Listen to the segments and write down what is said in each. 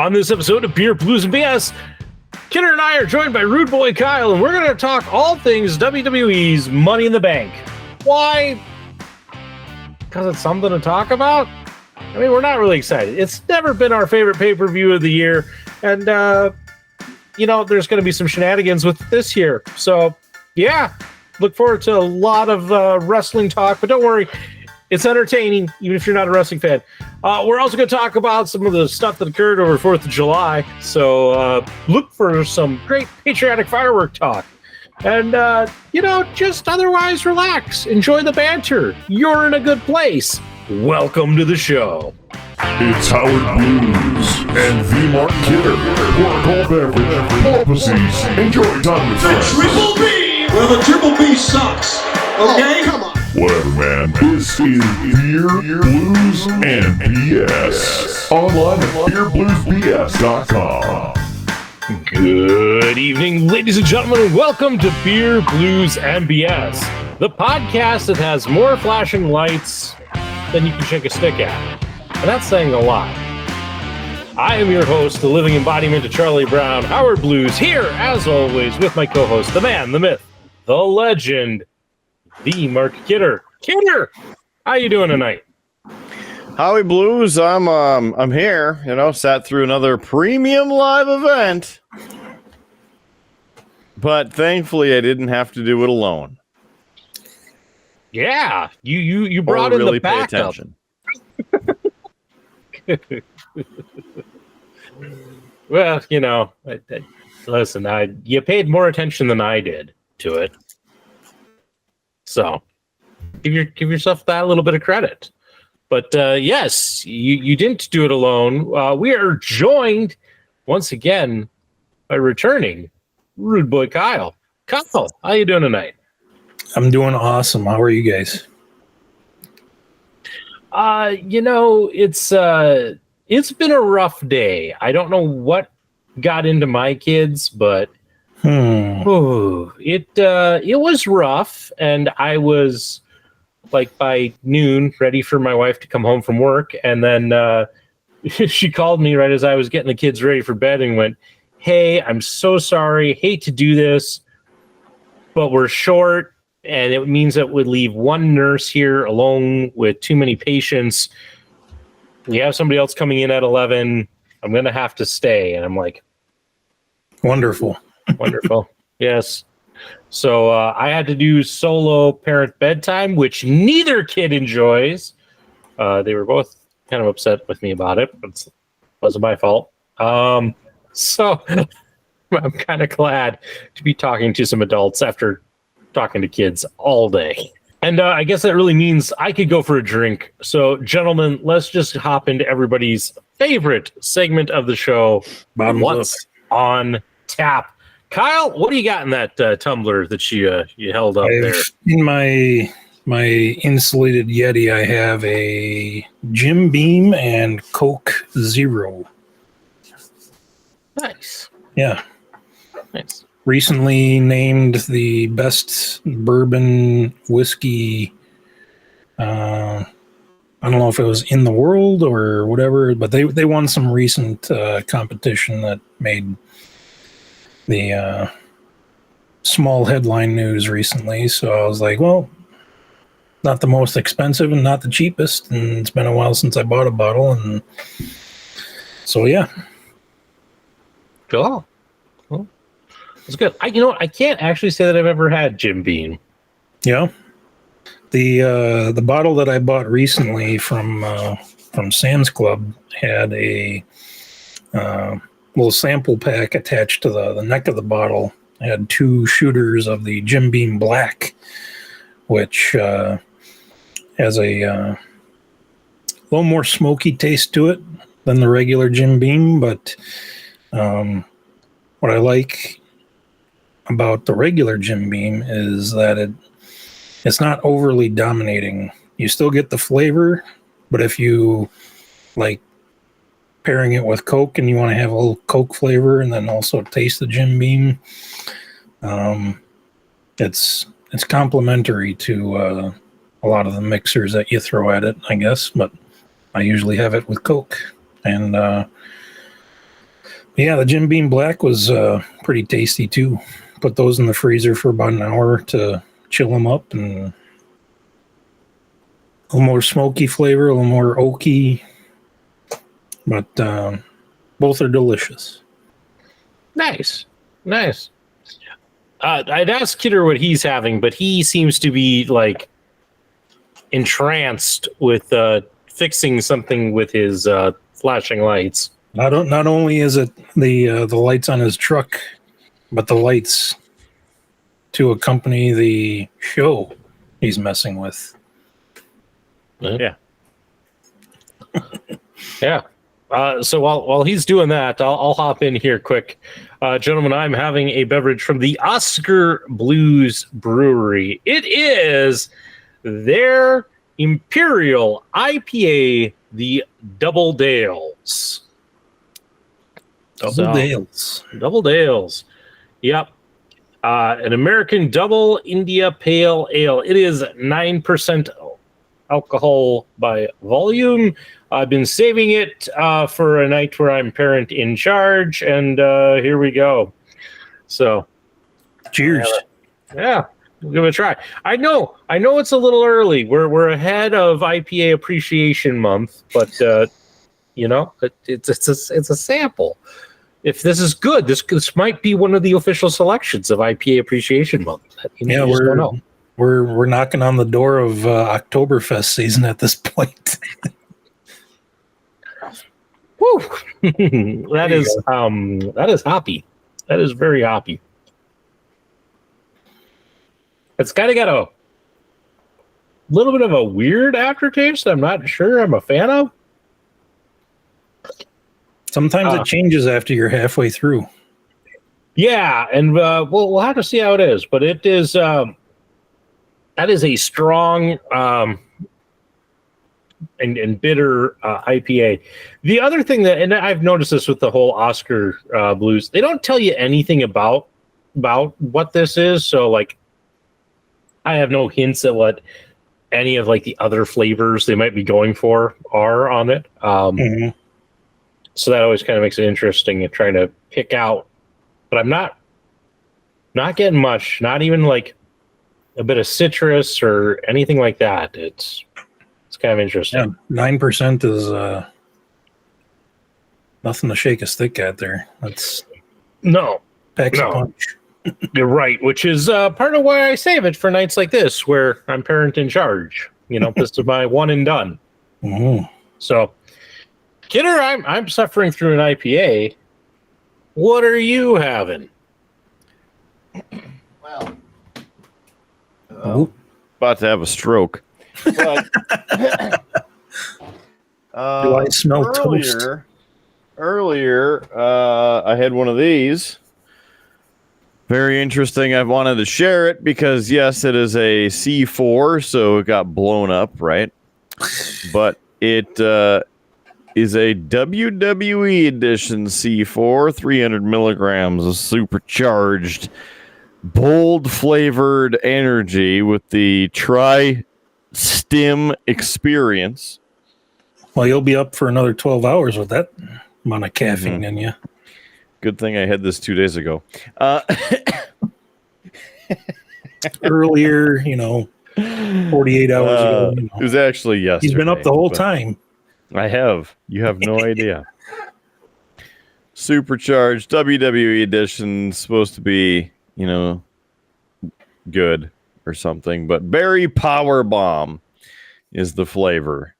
On this episode of Beer, Blues, and BS, Kidder and I are joined by Rudeboy Kyle, and we're going to talk all things WWE's Money in the Bank. Why? Because it's something to talk about? I mean, we're not really excited. It's never been our favorite pay-per-view of the year, and, there's going to be some shenanigans with this year. So, yeah, look forward to a lot of wrestling talk, but don't worry. It's entertaining, even if you're not a wrestling fan. We're also going to talk about some of the stuff that occurred over 4th of July. So look for some great patriotic firework talk. And, just otherwise relax. Enjoy the banter. You're in a good place. Welcome to the show. It's Howard Blues and V. Mark Kidder. Pour a cold beverage, pull pussies, enjoy time with friends. Triple B! Well, the Triple B sucks. Okay? Come on. Whatever, man. This is Beer, Blues, and BS. Online at beerbluesbs.com. Good evening, ladies and gentlemen, and welcome to Beer, Blues, and BS, the podcast that has more flashing lights than you can shake a stick at. And that's saying a lot. I am your host, the living embodiment of Charlie Brown, Howard Blues, here, as always, with my co-host, the man, the myth, the legend, the Mark Kidder. Kidder, how you doing tonight? Howie Blues, I'm here, sat through another premium live event. But thankfully I didn't have to do it alone. Yeah, you brought in really the backup. Well, listen, you paid more attention than I did to it. So give yourself that little bit of credit. But yes, you didn't do it alone. We are joined once again by returning Rudeboy Kyle. Kyle, how you doing tonight? I'm doing awesome. How are you guys? It's been a rough day. I don't know what got into my kids, but it was rough, and I was like by noon ready for my wife to come home from work, and then she called me right as I was getting the kids ready for bed and went, "Hey, I'm so sorry, hate to do this, but we're short, and it means that we'd leave one nurse here alone with too many patients. We have somebody else coming in at 11. I'm going to have to stay." And I'm like, wonderful. Yes. So I had to do solo parent bedtime, which neither kid enjoys. They were both kind of upset with me about it, but it wasn't my fault. So I'm kind of glad to be talking to some adults after talking to kids all day. And I guess that really means I could go for a drink. So, gentlemen, let's just hop into everybody's favorite segment of the show. What's on tap? Kyle, what do you got in that tumbler that you held up there? In my insulated Yeti, I have a Jim Beam and Coke Zero. Nice. Yeah. Nice. Recently named the best bourbon whiskey. I don't know if it was in the world or whatever, but they won some recent competition that made the small headline news recently. So I was like, well, not the most expensive and not the cheapest, and it's been a while since I bought a bottle, and so yeah. Cool. It's good. I can't actually say that I've ever had Jim Beam. Yeah. The bottle that I bought recently from Sam's Club had a little sample pack attached to the neck of the bottle. It had 2 shooters of the Jim Beam Black, which has a little more smoky taste to it than the regular Jim Beam, but what I like about the regular Jim Beam is that it's not overly dominating. You still get the flavor, but if you like pairing it with Coke and you want to have a little Coke flavor and then also taste the Jim Beam, it's complementary to a lot of the mixers that you throw at it, I guess, but I usually have it with Coke. And Yeah, the Jim Beam Black was pretty tasty too. Put those in the freezer for about an hour to chill them up, and a little more smoky flavor, a little more oaky, but both are delicious. Nice. I'd ask Kidder what he's having, but he seems to be like entranced with fixing something with his flashing lights. Not only is it the lights on his truck, but the lights to accompany the show he's messing with. Yeah. Yeah. So while he's doing that, I'll hop in here quick. Gentlemen, I'm having a beverage from the Oscar Blues Brewery. It is their Imperial IPA, the Double Dales. Double Dales. Yep. An American Double India Pale Ale. It is 9% alcohol by volume. I've been saving it for a night where I'm parent in charge, and here we go. So, Cheers. Yeah, we'll give it a try. I know it's a little early. We're ahead of IPA Appreciation Month, but it's a sample. If this is good, this might be one of the official selections of IPA Appreciation Month. Yeah, we're knocking on the door of Oktoberfest season at this point. Woo! That is hoppy. That is very hoppy. It's kind of got a little bit of a weird aftertaste. I'm not sure I'm a fan of. Sometimes it changes after you're halfway through. Yeah, and we'll have to see how it is. But it is that is a strong and bitter IPA. The other thing and I've noticed this with the whole Oscar Blues, they don't tell you anything about what this is. So like, I have no hints at what any of like the other flavors they might be going for are on it. So that always kind of makes it interesting and trying to pick out. But I'm not getting much, not even like a bit of citrus or anything like that. It's kind of interesting. Yeah, 9% is nothing to shake a stick at there. That's packs a punch. You're right, which is part of why I save it for nights like this where I'm parent in charge. This is my one and done. Mm-hmm. So, Kidder, I'm suffering through an IPA. What are you having? Well, about to have a stroke. But, do I smell toast? Earlier, I had one of these. Very interesting. I wanted to share it because, yes, it is a C4, so it got blown up, right? But it is a WWE edition C4, 300 milligrams of supercharged, bold flavored energy with the Tri-Stim experience. Well, you'll be up for another 12 hours with that amount of caffeine in you. Good thing I had this 2 days ago. Earlier, 48 hours ago. It was actually yesterday. He's been up the whole time. I have. You have no idea. Supercharged WWE edition, supposed to be, good or something. But Berry Power Bomb is the flavor.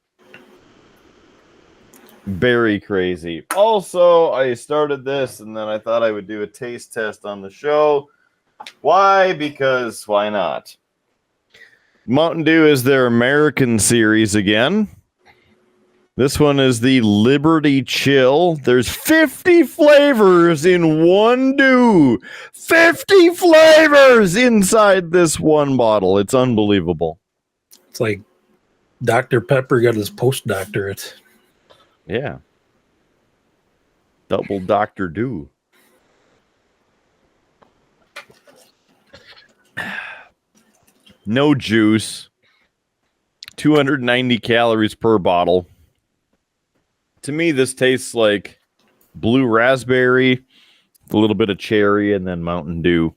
Very crazy. Also, I started this and then I thought I would do a taste test on the show. Why? Because why not? Mountain Dew is their American series again. This one is the Liberty Chill. There's 50 flavors in one Dew. 50 flavors inside this one bottle. It's unbelievable. It's like Dr. Pepper got his postdoctorate. Yeah. Double Dr. Dew. No juice. 290 calories per bottle. To me, this tastes like blue raspberry, a little bit of cherry, and then Mountain Dew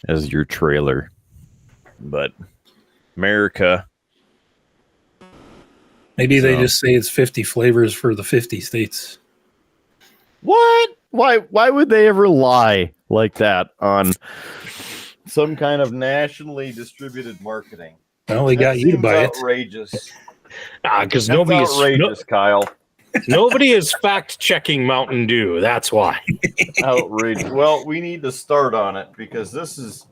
as your trailer. But America. Maybe they just say it's 50 flavors for the 50 states. What? Why would they ever lie like that on some kind of nationally distributed marketing? Well, they got you to buy it. Outrageous. Because That's nobody is outrageous, Kyle. nobody is fact checking Mountain Dew. That's why. Outrageous. Well, we need to start on it because this is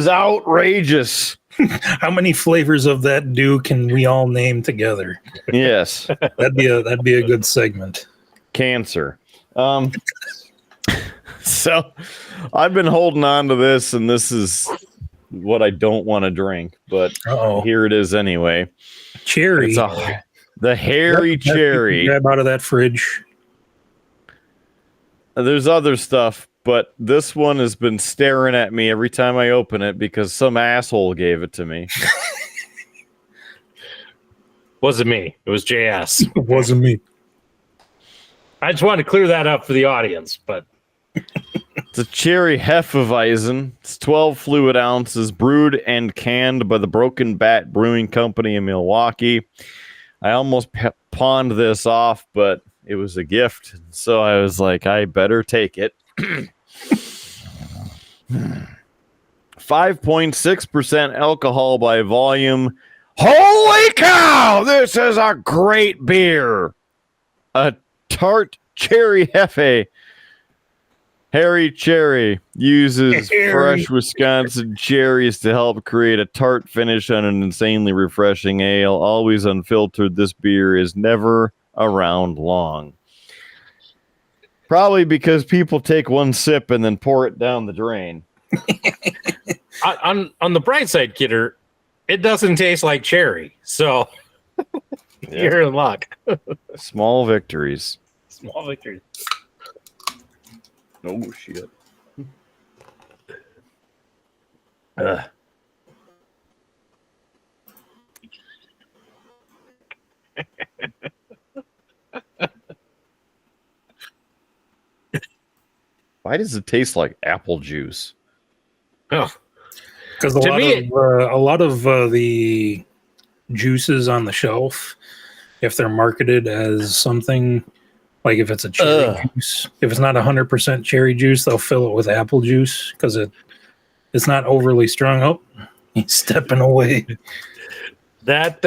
outrageous. How many flavors of that Dew can we all name together? Yes. That'd be a good segment. Cancer. So I've been holding on to this, and this is what I don't want to drink, but here it is anyway. Cherry. The hairy cherry. Grab out of that fridge. There's other stuff, but this one has been staring at me every time I open it because some asshole gave it to me. Wasn't me. It was JS. It wasn't me. I just wanted to clear that up for the audience, but It's a cherry Hefeweizen. It's 12 fluid ounces, brewed and canned by the Broken Bat Brewing Company in Milwaukee. I almost pawned this off, but it was a gift, so I was like, I better take it. 5.6% alcohol by volume. Holy cow! This is a great beer. A tart cherry hefe. Harry Cherry uses fresh Wisconsin cherries to help create a tart finish on an insanely refreshing ale. Always unfiltered, this beer is never around long. Probably because people take one sip and then pour it down the drain. on the bright side, Kidder, it doesn't taste like cherry, so you're in luck. Small victories. Small victories. Oh, shit. Why does it taste like apple juice? Oh, because a lot of the juices on the shelf, if they're marketed as something like if it's a cherry juice, if it's not 100% cherry juice, they'll fill it with apple juice because it's not overly strong. Oh, he's stepping away. That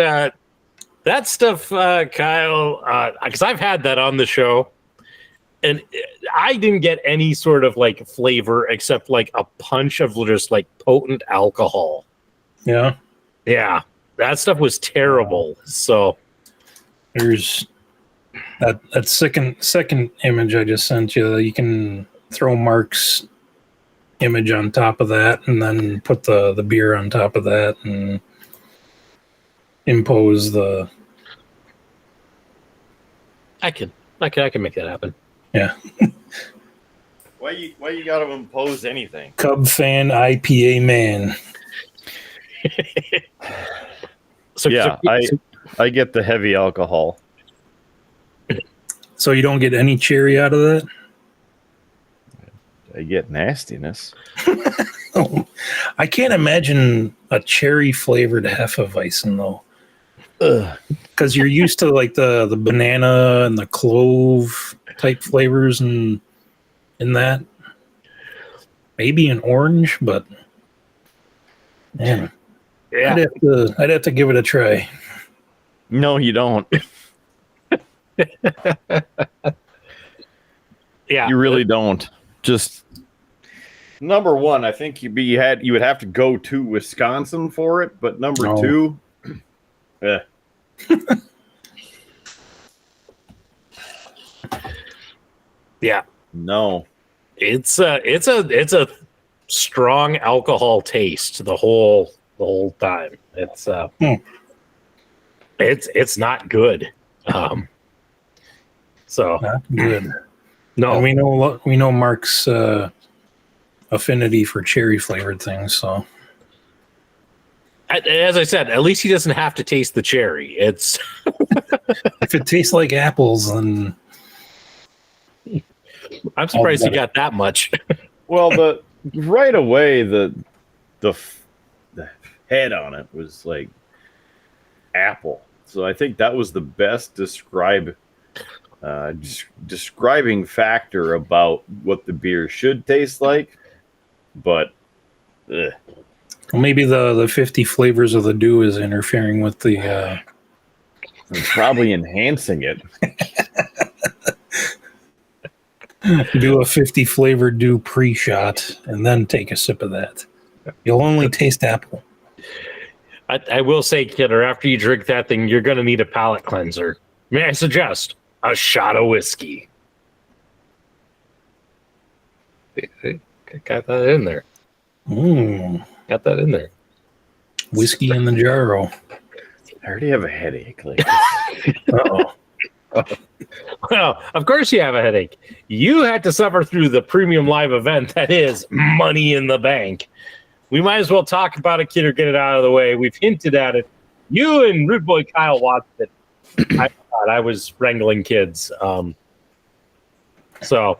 stuff, Kyle, because I've had that on the show, and I didn't get any sort of like flavor except like a punch of just like potent alcohol. Yeah, that stuff was terrible. So there's that second image I just sent you. You can throw Mark's image on top of that, and then put the beer on top of that, and impose the. I can make that happen. Yeah. Why you got to impose anything? Cub fan IPA man. I get the heavy alcohol. So you don't get any cherry out of that? I get nastiness. I can't imagine a cherry flavored Hefeweizen though. Because you're used to like the banana and the clove type flavors and in that. Maybe an orange, but man, Yeah, I'd have to give it a try. No, you don't. yeah, You really don't. Just number one, I think you would have to go to Wisconsin for it, but number two, yeah. no. It's a strong alcohol taste the whole time. It's not good. So Not good. no, And we know Mark's affinity for cherry flavored things. So as I said, at least he doesn't have to taste the cherry. It's if it tastes like apples, then I'm surprised you got that much. Well, right away the head on it was like apple. So I think that was the best describing factor about what the beer should taste like. But well, maybe the 50 flavors of the dew is interfering with the probably enhancing it. Do a 50 flavor dew pre-shot and then take a sip of that. You'll only taste apple. I will say, Kidder, after you drink that thing, you're going to need a palate cleanser. May I suggest a shot of whiskey? Got that in there. Got that in there. Whiskey in the jarro. I already have a headache. Like, Uh-oh. Well, of course you have a headache. You had to suffer through the premium live event that is Money in the Bank. We might as well talk about it, Kid, or get it out of the way. We've hinted at it. You and Rudeboy Kyle watched it. I thought I was wrangling kids. So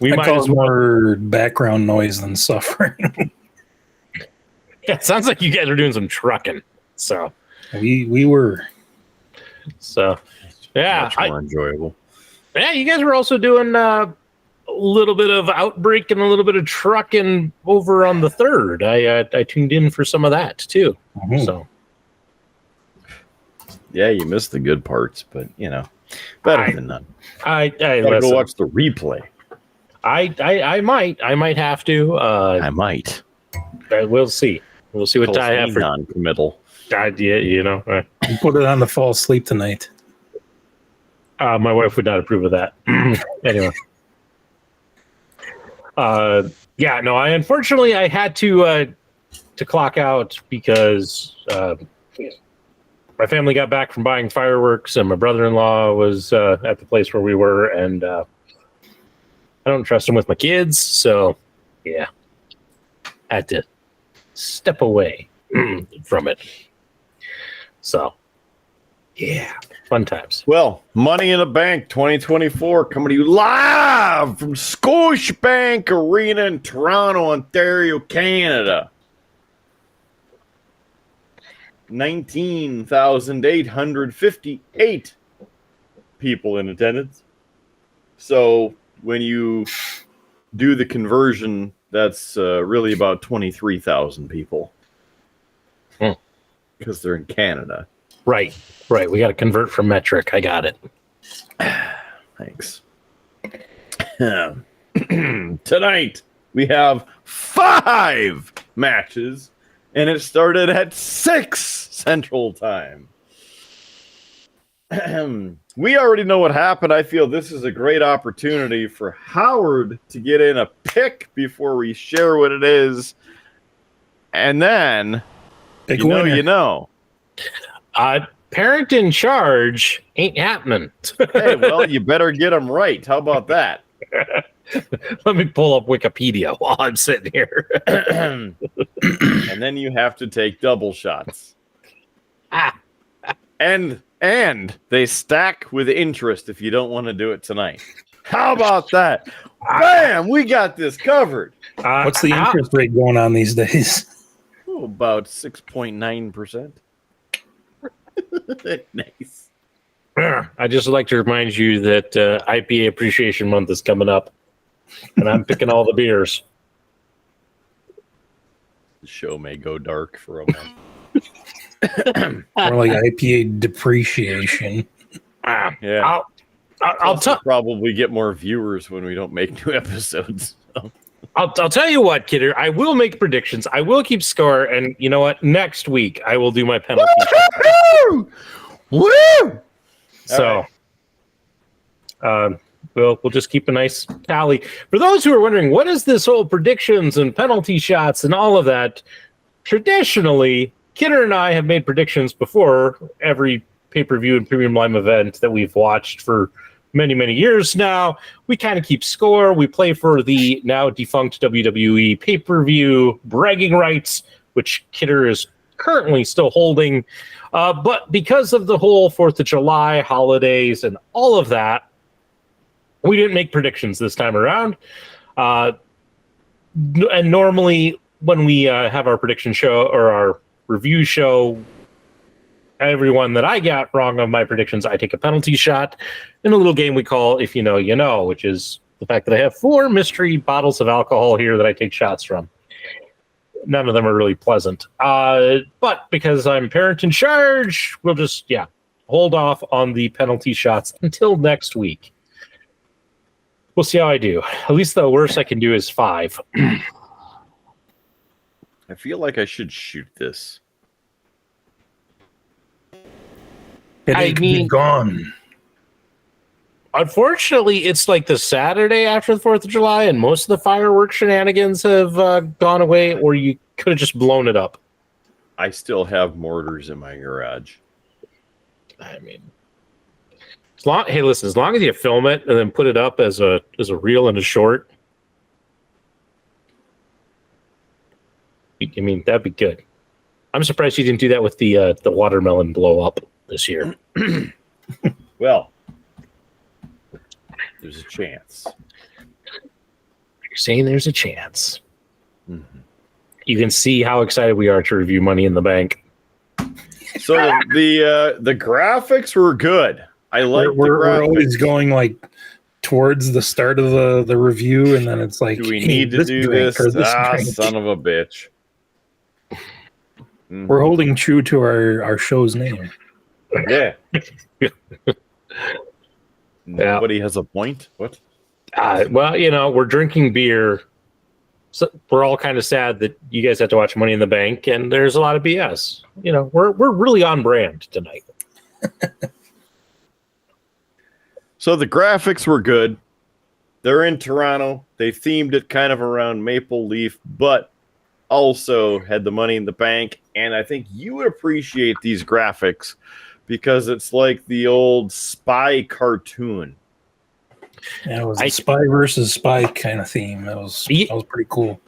we might as well. More background noise than suffering. Yeah, it sounds like you guys are doing some trucking. So we were. So yeah, much more enjoyable. Yeah, you guys were also doing a little bit of outbreak and a little bit of trucking over on the 3rd. I tuned in for some of that too. Mm-hmm. So yeah, you missed the good parts, but better than none. I gotta go watch the replay. I might have to. I might. We'll see. We'll see what I have for non-committal. Yeah, Put it on to fall asleep tonight. My wife would not approve of that. Anyway. Yeah, no, I had to clock out because my family got back from buying fireworks and my brother-in-law was at the place where we were, and I don't trust him with my kids, so yeah, had to step away from it. So yeah, fun times. Well, Money in the Bank 2024 coming to you live from Scotiabank Arena in Toronto, Ontario, Canada. 19,858 people in attendance. So when you do the conversion, that's really about 23,000 people. Because they're in Canada. Right. We got to convert from metric. I got it. Thanks. Tonight, we have 5 matches, and it started at 6 Central Time. We already know what happened. I feel this is a great opportunity for Howard to get in a pick before we share what it is. And then, you know. Parent in charge ain't happening. Hey, well, you better get them right. How about that? Let me pull up Wikipedia while I'm sitting here. And then you have to take double shots. And they stack with interest if you don't want to do it tonight. How about that? Bam! We got this covered. What's the interest rate going on these days? Oh, about 6.9%. Nice. I just like to remind you that IPA Appreciation Month is coming up, and I'm picking all the beers. The show may go dark for a month. More like IPA depreciation. Yeah. I'll probably get more viewers when we don't make new episodes. So. I'll tell you what, Kidder. I will make predictions. I will keep score, and you know what? Next week I will do my penalty. Woo! So, we'll just keep a nice tally. For those who are wondering, what is this whole predictions and penalty shots and all of that? Traditionally, Kidder and I have made predictions before every pay-per-view and premium live event that we've watched for many, many years now. We kind of keep score. We play for the now defunct WWE pay-per-view bragging rights, which Kidder is currently still holding. But because of the whole 4th of July holidays and all of that, We didn't make predictions this time around. And normally when we have our prediction show or our review show, everyone that I got wrong on my predictions, I take a penalty shot in a little game we call If You Know, You Know, which is the fact that I have 4 mystery bottles of alcohol here that I take shots from. None of them are really pleasant. But because I'm parent in charge, we'll just, hold off on the penalty shots until next week. We'll see how I do. At least the worst I can do is 5. I feel like I should shoot this. I mean, gone. Unfortunately, it's like the Saturday after the 4th of July, and most of the firework shenanigans have gone away, or you could have just blown it up. I still have mortars in my garage. I mean, as long as you film it and then put it up as a reel and a short, I mean, that'd be good. I'm surprised you didn't do that with the watermelon blow up this year. Well, there's a chance. You're saying there's a chance. Mm-hmm. You can see how excited we are to review Money in the Bank. So the graphics were good. I like. We're always going like towards the start of the review, and then it's like, do we need to do this? Son of a bitch. Mm-hmm. We're holding true to our show's name. Yeah. Nobody has a point. What? Well, we're drinking beer. So we're all kind of sad that you guys have to watch Money in the Bank, and there's a lot of BS. We're really on brand tonight. So the graphics were good. They're in Toronto. They themed it kind of around Maple Leaf, but also had the Money in the Bank. And I think you would appreciate these graphics because it's like the old spy cartoon. Yeah, it was a spy versus spy kind of theme. That was pretty cool.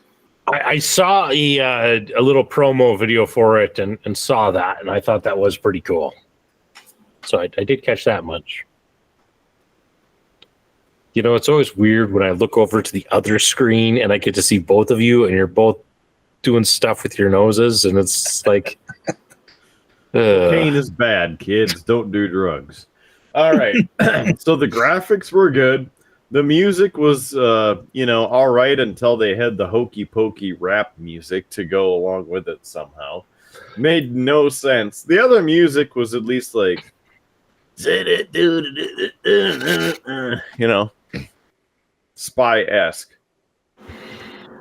I saw a little promo video for it and saw that, and I thought that was pretty cool. So I did catch that much. It's always weird when I look over to the other screen and I get to see both of you, and you're both doing stuff with your noses, and it's like... Cocaine is bad, kids. Don't do drugs. All right. So the graphics were good. The music was, all right until they had the hokey pokey rap music to go along with it somehow. Made no sense. The other music was at least like, spy-esque.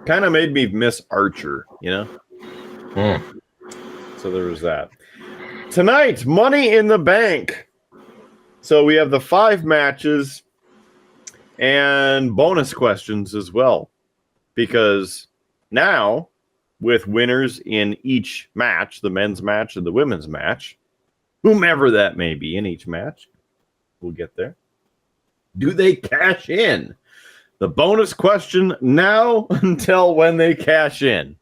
Kind of made me miss Archer, So there was that. Tonight, Money in the Bank. So we have the 5 matches and bonus questions as well. Because now, with winners in each match, the men's match and the women's match, whomever that may be in each match, we'll get there. Do they cash in? The bonus question now until when they cash in,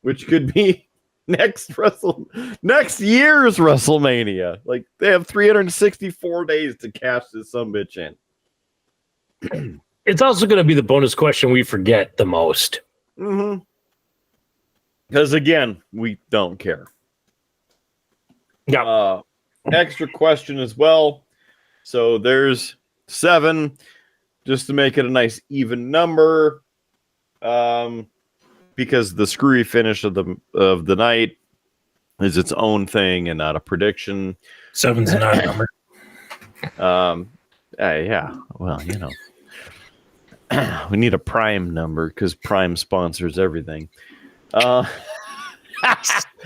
which could be next year's WrestleMania. Like, they have 364 days to cash this sumbitch in. It's also going to be the bonus question we forget the most. Mm-hmm. Because, again, we don't care. Yeah. Extra question as well. So there's 7, just to make it a nice even number. Because the screwy finish of the night is its own thing and not a prediction. 7's not a number. Yeah. Well, we need a Prime number because Prime sponsors everything.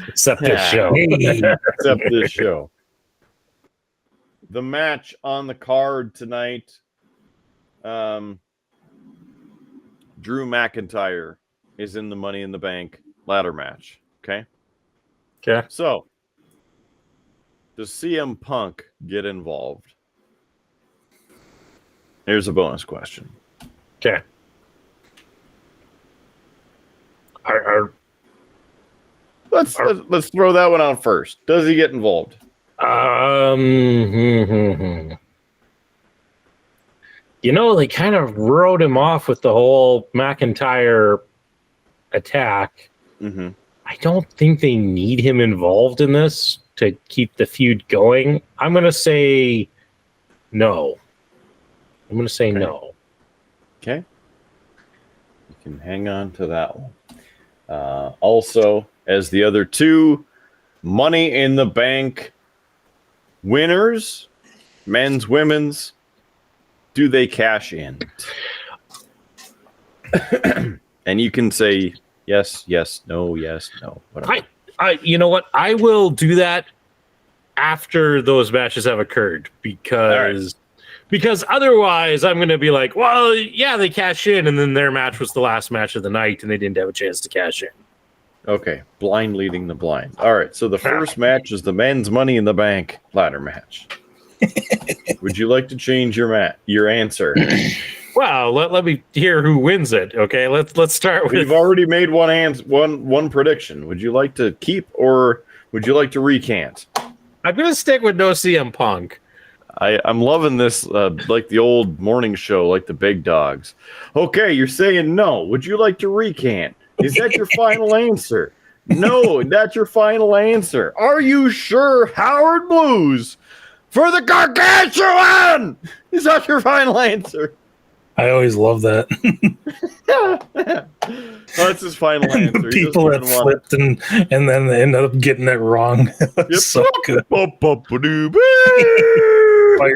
Except this show. Except this show. The match on the card tonight. Drew McIntyre is in the Money in the Bank ladder match. Okay. So, does CM Punk get involved? Here's a bonus question. Okay. Let's throw that one out first. Does he get involved? They kind of wrote him off with the whole McIntyre attack. Mm-hmm. I don't think they need him involved in this to keep the feud going. I'm going to say no. No. Okay. You can hang on to that one. Also, as the other two Money in the Bank winners, men's, women's, do they cash in? And you can say yes, no, whatever. You know what? I will do that after those matches have occurred because otherwise I'm going to be like, well, yeah, they cash in, and then their match was the last match of the night, and they didn't have a chance to cash in. Okay, blind leading the blind. All right, so the first match is the men's Money in the Bank ladder match. Would you like to change your answer? Well, let me hear who wins it. Okay, let's start with. We've already made one prediction. Would you like to keep or would you like to recant? I'm gonna stick with no CM Punk. I'm loving this, like the old morning show, like the big dogs. Okay, you're saying no. Would you like to recant? Is that your final answer? No, that's your final answer. Are you sure, Howard Blues, for the gargantuan? Is that your final answer? I always love that. That's his final answer. The people that flipped and then they end up getting it wrong. So good. Fire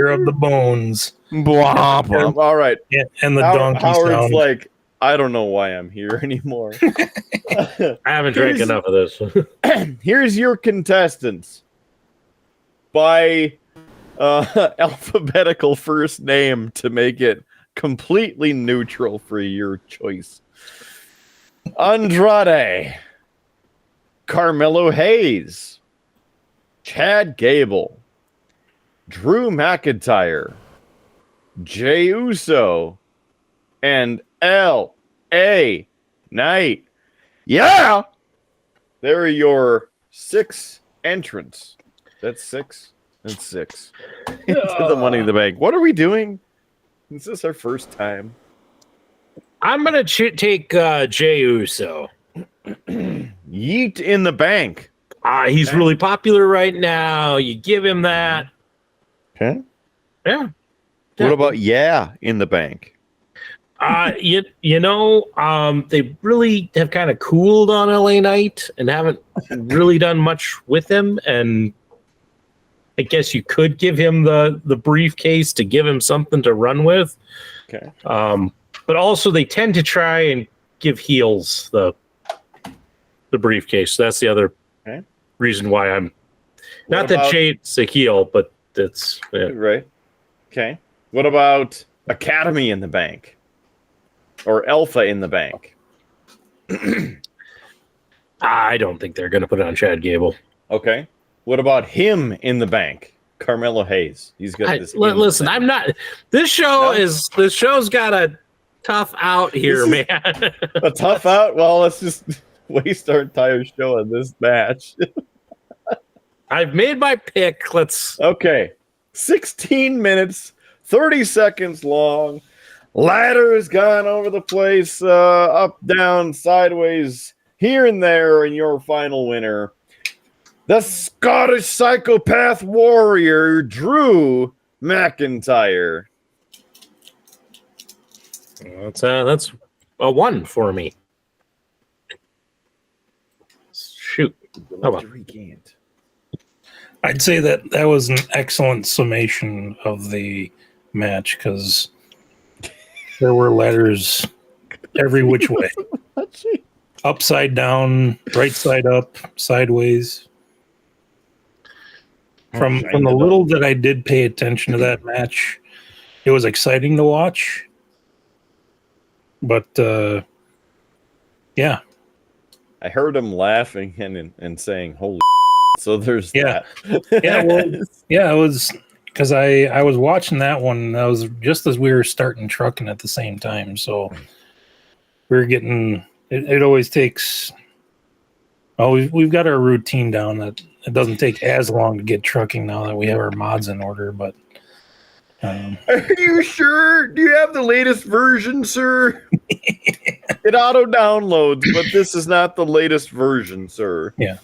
of the bones. Blah, blah. All right. Yeah, and the donkey Howard's sound. like, I don't know why I'm here anymore. I haven't drank enough of this. Here's your contestants by alphabetical first name to make it completely neutral for your choice. Andrade, Carmelo Hayes, Chad Gable, Drew McIntyre, Jey Uso, and L.A. Knight. Yeah! There are your 6 entrants. That's 6. That's 6. Into the Money in the Bank. What are we doing? Is this our first time? I'm gonna take Jey Uso. Yeet in the bank. He's really popular right now. You give him that. Okay. Yeah. What about in the bank? They really have kind of cooled on LA Knight and haven't really done much with him. And I guess you could give him the briefcase to give him something to run with. Okay. But also they tend to try and give heels the briefcase. So that's the other reason why I'm not that Jade's a heel, but it's right. Okay. What about Academy in the bank? Or Alpha in the bank? I don't think they're going to put it on Chad Gable. Okay. What about him in the bank? Carmelo Hayes. He's got this. Listen, I'm not. This show's got a tough out here, man. A tough out? Well, let's just waste our entire show on this match. I've made my pick. Okay. 16 minutes, 30 seconds long. Ladder has gone over the place, up, down, sideways, here and there, and your final winner, the Scottish psychopath warrior, Drew McIntyre. That's a 1 for me. Shoot. I'd say that was an excellent summation of the match because there were letters every which way. Upside down, right side up, sideways. From the little that I did pay attention to that match, it was exciting to watch. But yeah. I heard him laughing and saying, holy so there's that. It was because I was watching that one. That was just as we were starting trucking at the same time. So we were getting it always takes. Oh, we've got our routine down that it doesn't take as long to get trucking now that we have our mods in order. But Are you sure? Do you have the latest version, sir? It auto downloads, but this is not the latest version, sir. Yeah.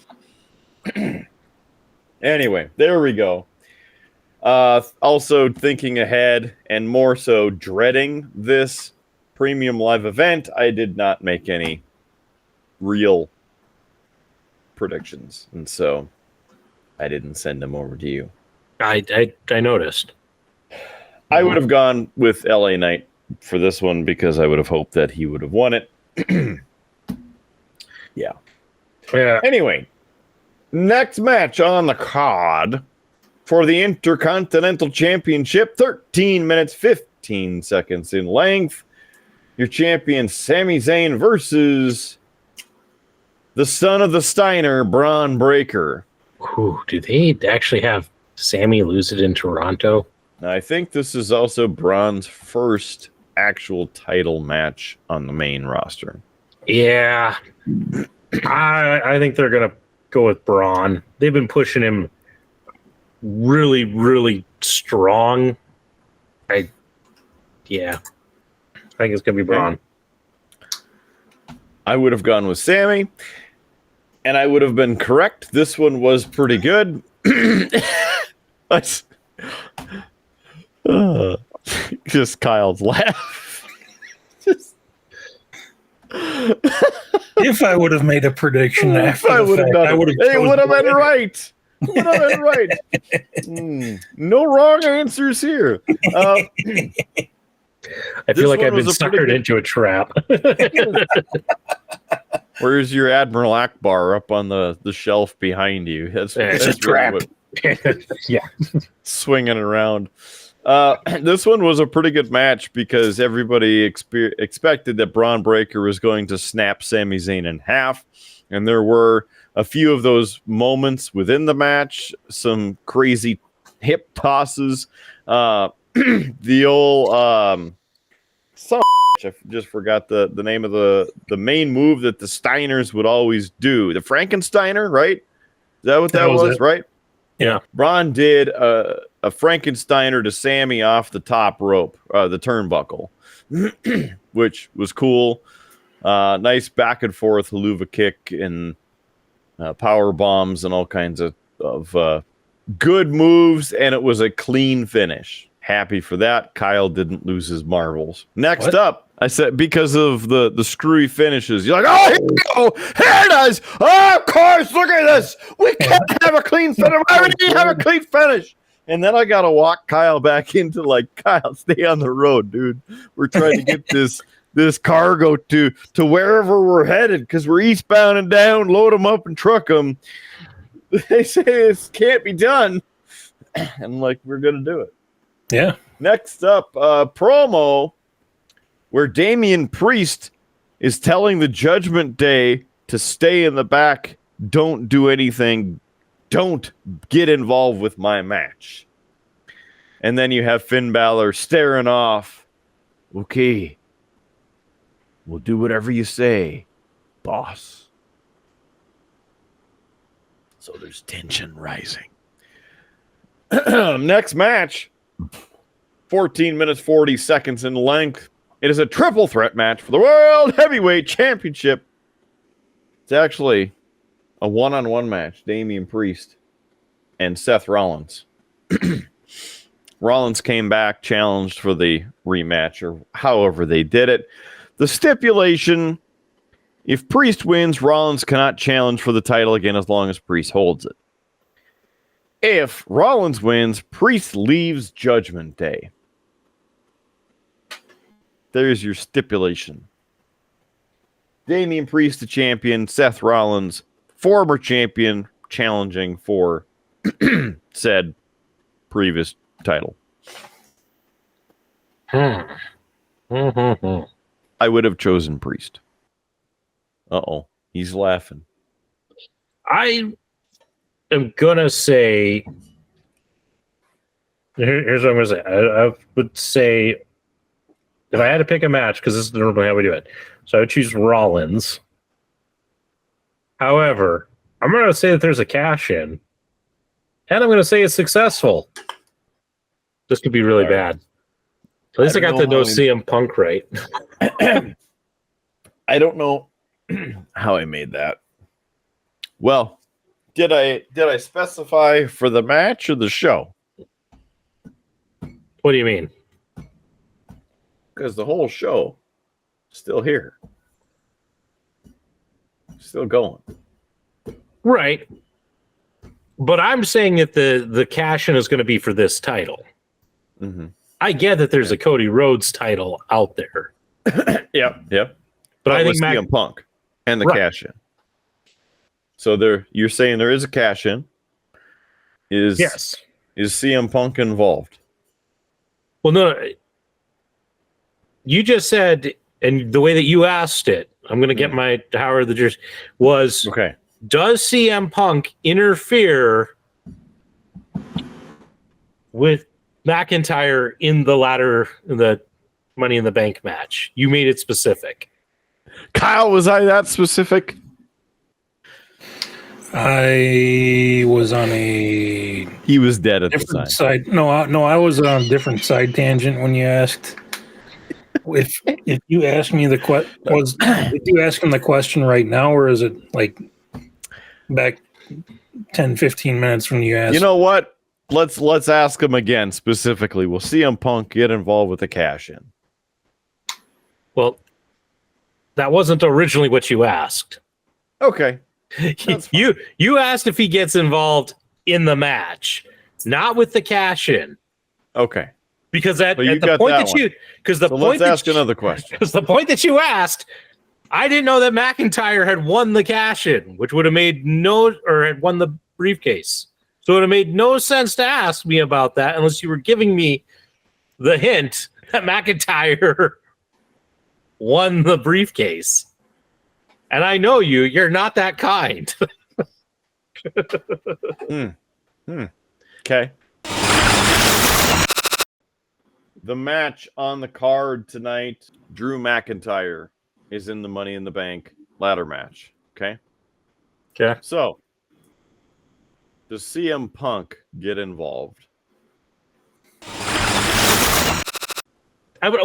Anyway, there we go. Also thinking ahead and more so dreading this premium live event, I did not make any real predictions, and so I didn't send them over to you. I noticed. I would have gone with LA Knight for this one because I would have hoped that he would have won it. Yeah. Anyway, next match on the card for the Intercontinental Championship, 13 minutes, 15 seconds in length. Your champion, Sami Zayn, versus the son of the Steiner, Braun Breaker. Ooh, do they actually have Sammy lose it in Toronto? I think this is also Braun's first actual title match on the main roster. Yeah. I think they're going to go with Braun. They've been pushing him really, really strong. I think it's going to be Braun. I would have gone with Sammy, and I would have been correct. This one was pretty good. But just Kyle's laugh. If I would have made a prediction after I would have done it. It would have been Braun. right. Would have been right. No wrong answers here. I This feel like one I've been was a pretty suckered good- into a trap. Where's your Admiral Akbar up on the shelf behind you? That's It's a trap. Yeah. Swinging around. This one was a pretty good match because everybody expected that Braun Breaker was going to snap Sami Zayn in half, and there were a few of those moments within the match, some crazy hip tosses. The old I just forgot the name of the main move that the Steiners would always do. The Frankensteiner, right? Is that what that was, it. right? Yeah. Braun did a Frankensteiner to Sammy off the top rope, the turnbuckle, which was cool. Nice back and forth haluva kick and power bombs and all kinds of good moves, and it was a clean finish. Happy for that. Kyle didn't lose his marbles. Next up, I said because of the screwy finishes. You're like, oh, here we go. Here it is. Oh, of course. Look at this. We can't have a clean finish. Why would we have a clean finish? And then I got to walk Kyle back into like, Kyle, stay on the road, dude. We're trying to get this cargo to wherever we're headed because we're eastbound and down, load them up and truck them. They say this can't be done. And like, we're going to do it. Yeah. Next up, promo where Damian Priest is telling the Judgment Day to stay in the back, don't do anything, don't get involved with my match. And then you have Finn Balor staring off. Okay, we'll do whatever you say, boss. So there's tension rising. Next match. 14 minutes, 40 seconds in length. It is a triple threat match for the World Heavyweight Championship. It's actually a one-on-one match. Damian Priest and Seth Rollins. Rollins came back, challenged for the rematch, or however they did it. The stipulation, if Priest wins, Rollins cannot challenge for the title again as long as Priest holds it. If Rollins wins, Priest leaves Judgment Day. There's your stipulation. Damian Priest, the champion. Seth Rollins, former champion, challenging for said previous title. I would have chosen Priest. Uh-oh. He's laughing. I am gonna say. Here's what I'm gonna say. I would say if I had to pick a match, because this is normally how we do it, so I would choose Rollins. However, I'm gonna say that there's a cash in, and I'm gonna say it's successful. This could be really All right. bad. At least I got to know how CM Punk right. I don't know how I made that. Well, did I specify for the match or the show? What do you mean? Because the whole show still here. Still going. Right. But I'm saying that the cash-in is going to be for this title. Mm-hmm. I get that there's a Cody Rhodes title out there. Yep. But I think with CM Punk and the Right. cash in. So you're saying there is a cash in. Yes. Is CM Punk involved? Well, no. You just said, and the way that you asked it, I'm going to get my Howard the Jersey, was Okay. does CM Punk interfere with McIntyre in the Money in the Bank match? You made it specific. Kyle, was I that specific? I was on a He was dead at the time. different side. No, I was on a different side tangent when you asked. If you asked me the did you ask him the question right now, or is it like back 10, 15 minutes when you asked? You know what? Let's ask him again specifically. Will CM Punk get involved with the cash in? Well, that wasn't originally what you asked. Okay. You asked if he gets involved in the match, not with the cash-in. Okay. Because at Well, you the got point that that one. you, because the So point let's ask that another question. because the point that you asked, I didn't know that McIntyre had won the cash-in, which would have made had won the briefcase. So it would have made no sense to ask me about that unless you were giving me the hint that McIntyre won the briefcase. And I know you're not that kind. Okay. The match on the card tonight, Drew McIntyre is in the Money in the Bank ladder match. Okay. Okay. So, does CM Punk get involved?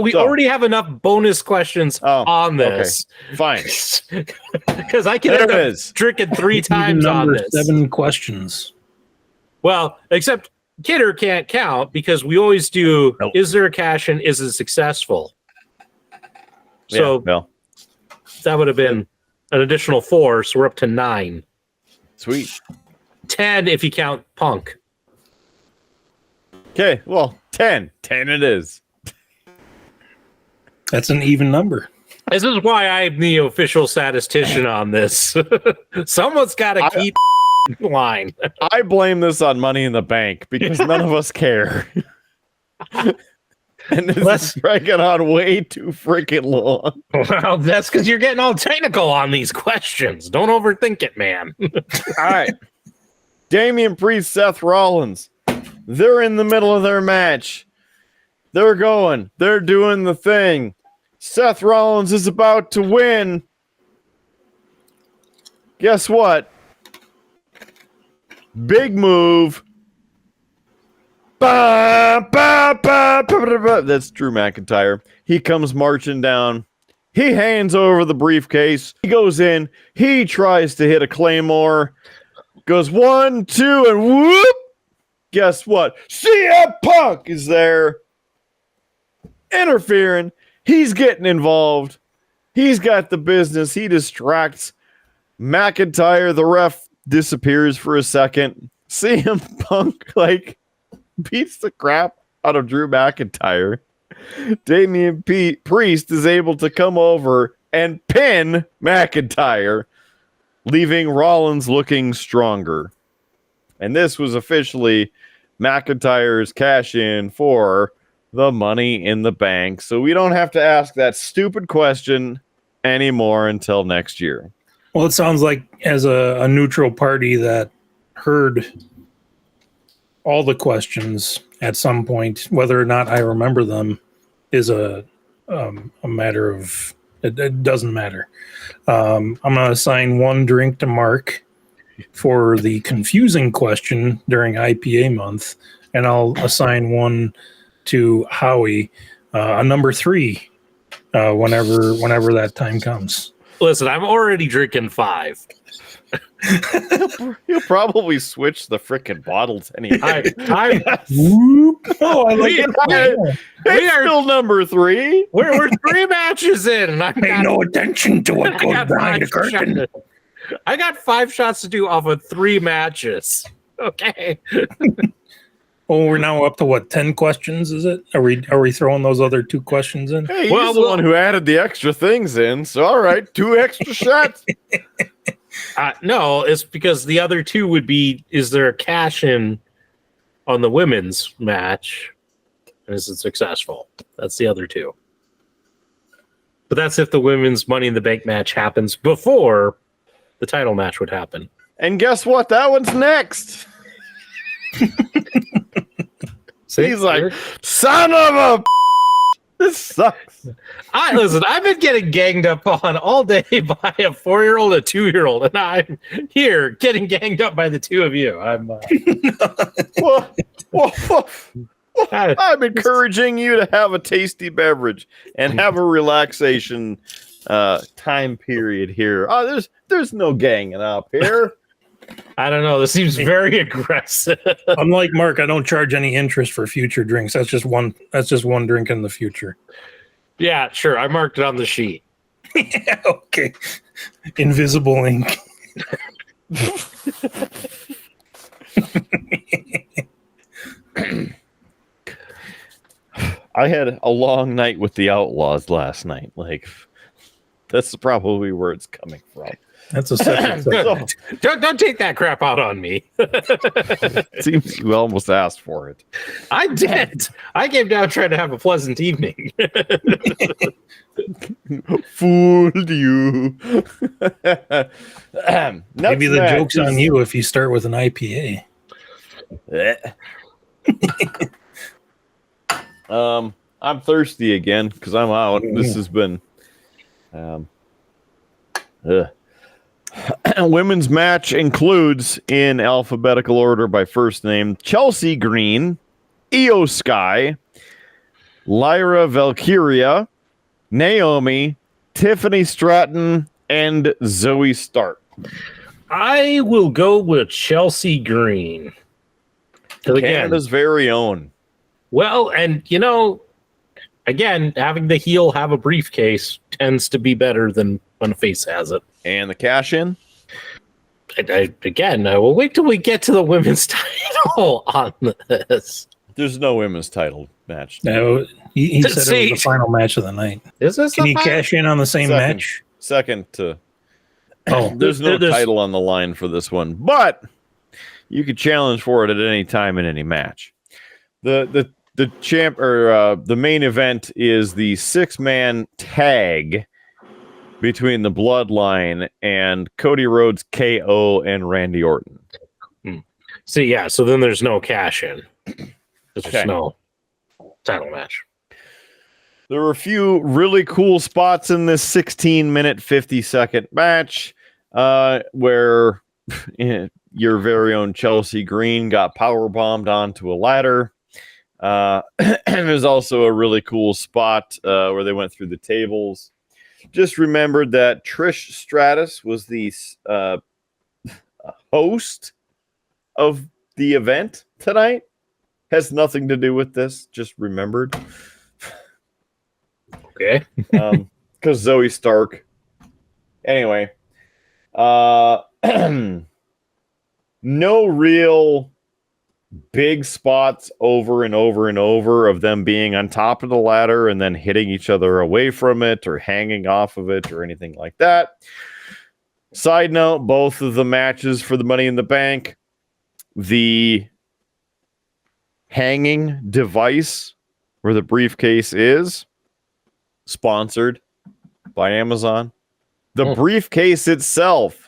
We already have enough bonus questions on this. Okay. Fine. Because I can There end it up is. drinking 3 times on number this. 7 questions. Well, except Kidder can't count because we always do. Nope. Is there a cash in? Is it successful? So well, that would have been an additional 4. So we're up to 9. sweet. 10 if you count Punk. Okay. Well, 10. 10 it is. That's an even number. This is why I'm the official statistician on this. Someone's got to keep line. I blame this on Money in the Bank because none of us care. And this is dragging on way too freaking long. Well, that's because you're getting all technical on these questions. Don't overthink it, man. All right. Damian Priest, Seth Rollins. They're in the middle of their match. They're going. They're doing the thing. Seth Rollins is about to win. Guess what? Big move. Ba, ba, ba, ba, ba, ba. That's Drew McIntyre. He comes marching down. He hands over the briefcase. He goes in. He tries to hit a Claymore. Goes 1, 2, and whoop. Guess what? CM Punk is there. Interfering. He's getting involved. He's got the business. He distracts McIntyre. The ref disappears for a second. CM Punk beats the crap out of Drew McIntyre. Damian Priest is able to come over and pin McIntyre, leaving Rollins looking stronger. And this was officially McIntyre's cash in for the Money in the Bank. So we don't have to ask that stupid question anymore until next year. Well, it sounds like as a neutral party that heard all the questions at some point, whether or not I remember them is a matter of it doesn't matter. I'm going to assign 1 drink to Mark for the confusing question during IPA month, and I'll assign one to Howie, a number 3, whenever that time comes. Listen, I'm already drinking 5. You'll probably switch the frickin' bottles anyway. Oh, I like it. We are Still number 3. we're 3 matches in, and Pay no attention to what goes behind the curtain. I got 5 shots to do off of 3 matches. Okay. Oh, we're now up to what, 10 questions? Is it? Are we throwing those other 2 questions in? Hey, Well, he's the one who added the extra things in. So all right, 2 extra shots. No, it's because the other 2 would be: is there a cash in on the women's match? And is it successful? That's the other 2. But that's if the women's Money in the Bank match happens before the title match would happen. And guess what? That one's next. See, He's like, son of a this sucks. Listen, I've been getting ganged up on all day by a 4-year-old, a 2-year-old, and I'm here getting ganged up by the 2 of you. I'm I'm encouraging you to have a tasty beverage and have a relaxation time period here. Oh, there's no ganging up here. I don't know. This seems very aggressive. Unlike Mark, I don't charge any interest for future drinks. That's just one drink in the future. Yeah, sure. I marked it on the sheet. Yeah, okay. Invisible ink. I had a long night with the Outlaws last night. Like, that's probably where it's coming from. That's a separate. Don't take that crap out on me. Seems you almost asked for it. I did. I came down trying to have a pleasant evening. Fooled you. Maybe the joke's on you if you start with an IPA. I'm thirsty again because I'm out. This has been women's match includes, in alphabetical order by first name, Chelsea Green, Io Sky, Lyra Valkyria, Naomi, Tiffany Stratton, and Zoe Stark. I will go with Chelsea Green. Canada's very own. Well, and again, having the heel have a briefcase tends to be better than when a face has it. And the cash in? We'll wait till we get to the women's title on this. There's no women's title match. No, he said it was the final match of the night. Is this? Can you cash in on the same match? Second to. Oh, there's no title on the line for this one, but you could challenge for it at any time in any match. The champ or the main event is the 6-man tag between the Bloodline and Cody Rhodes, KO, and Randy Orton. So then there's no cash in. There's no title match. There were a few really cool spots in this 16-minute, 50-second match where your very own Chelsea Green got powerbombed onto a ladder. And there's also a really cool spot where they went through the tables. Just remembered that Trish Stratus was the host of the event tonight. Has nothing to do with this. Just remembered. Okay. Because Zoe Stark. Anyway. No real big spots over and over and over of them being on top of the ladder and then hitting each other away from it or hanging off of it or anything like that. Side note, both of the matches for the Money in the Bank, the hanging device where the briefcase is sponsored by Amazon. The briefcase itself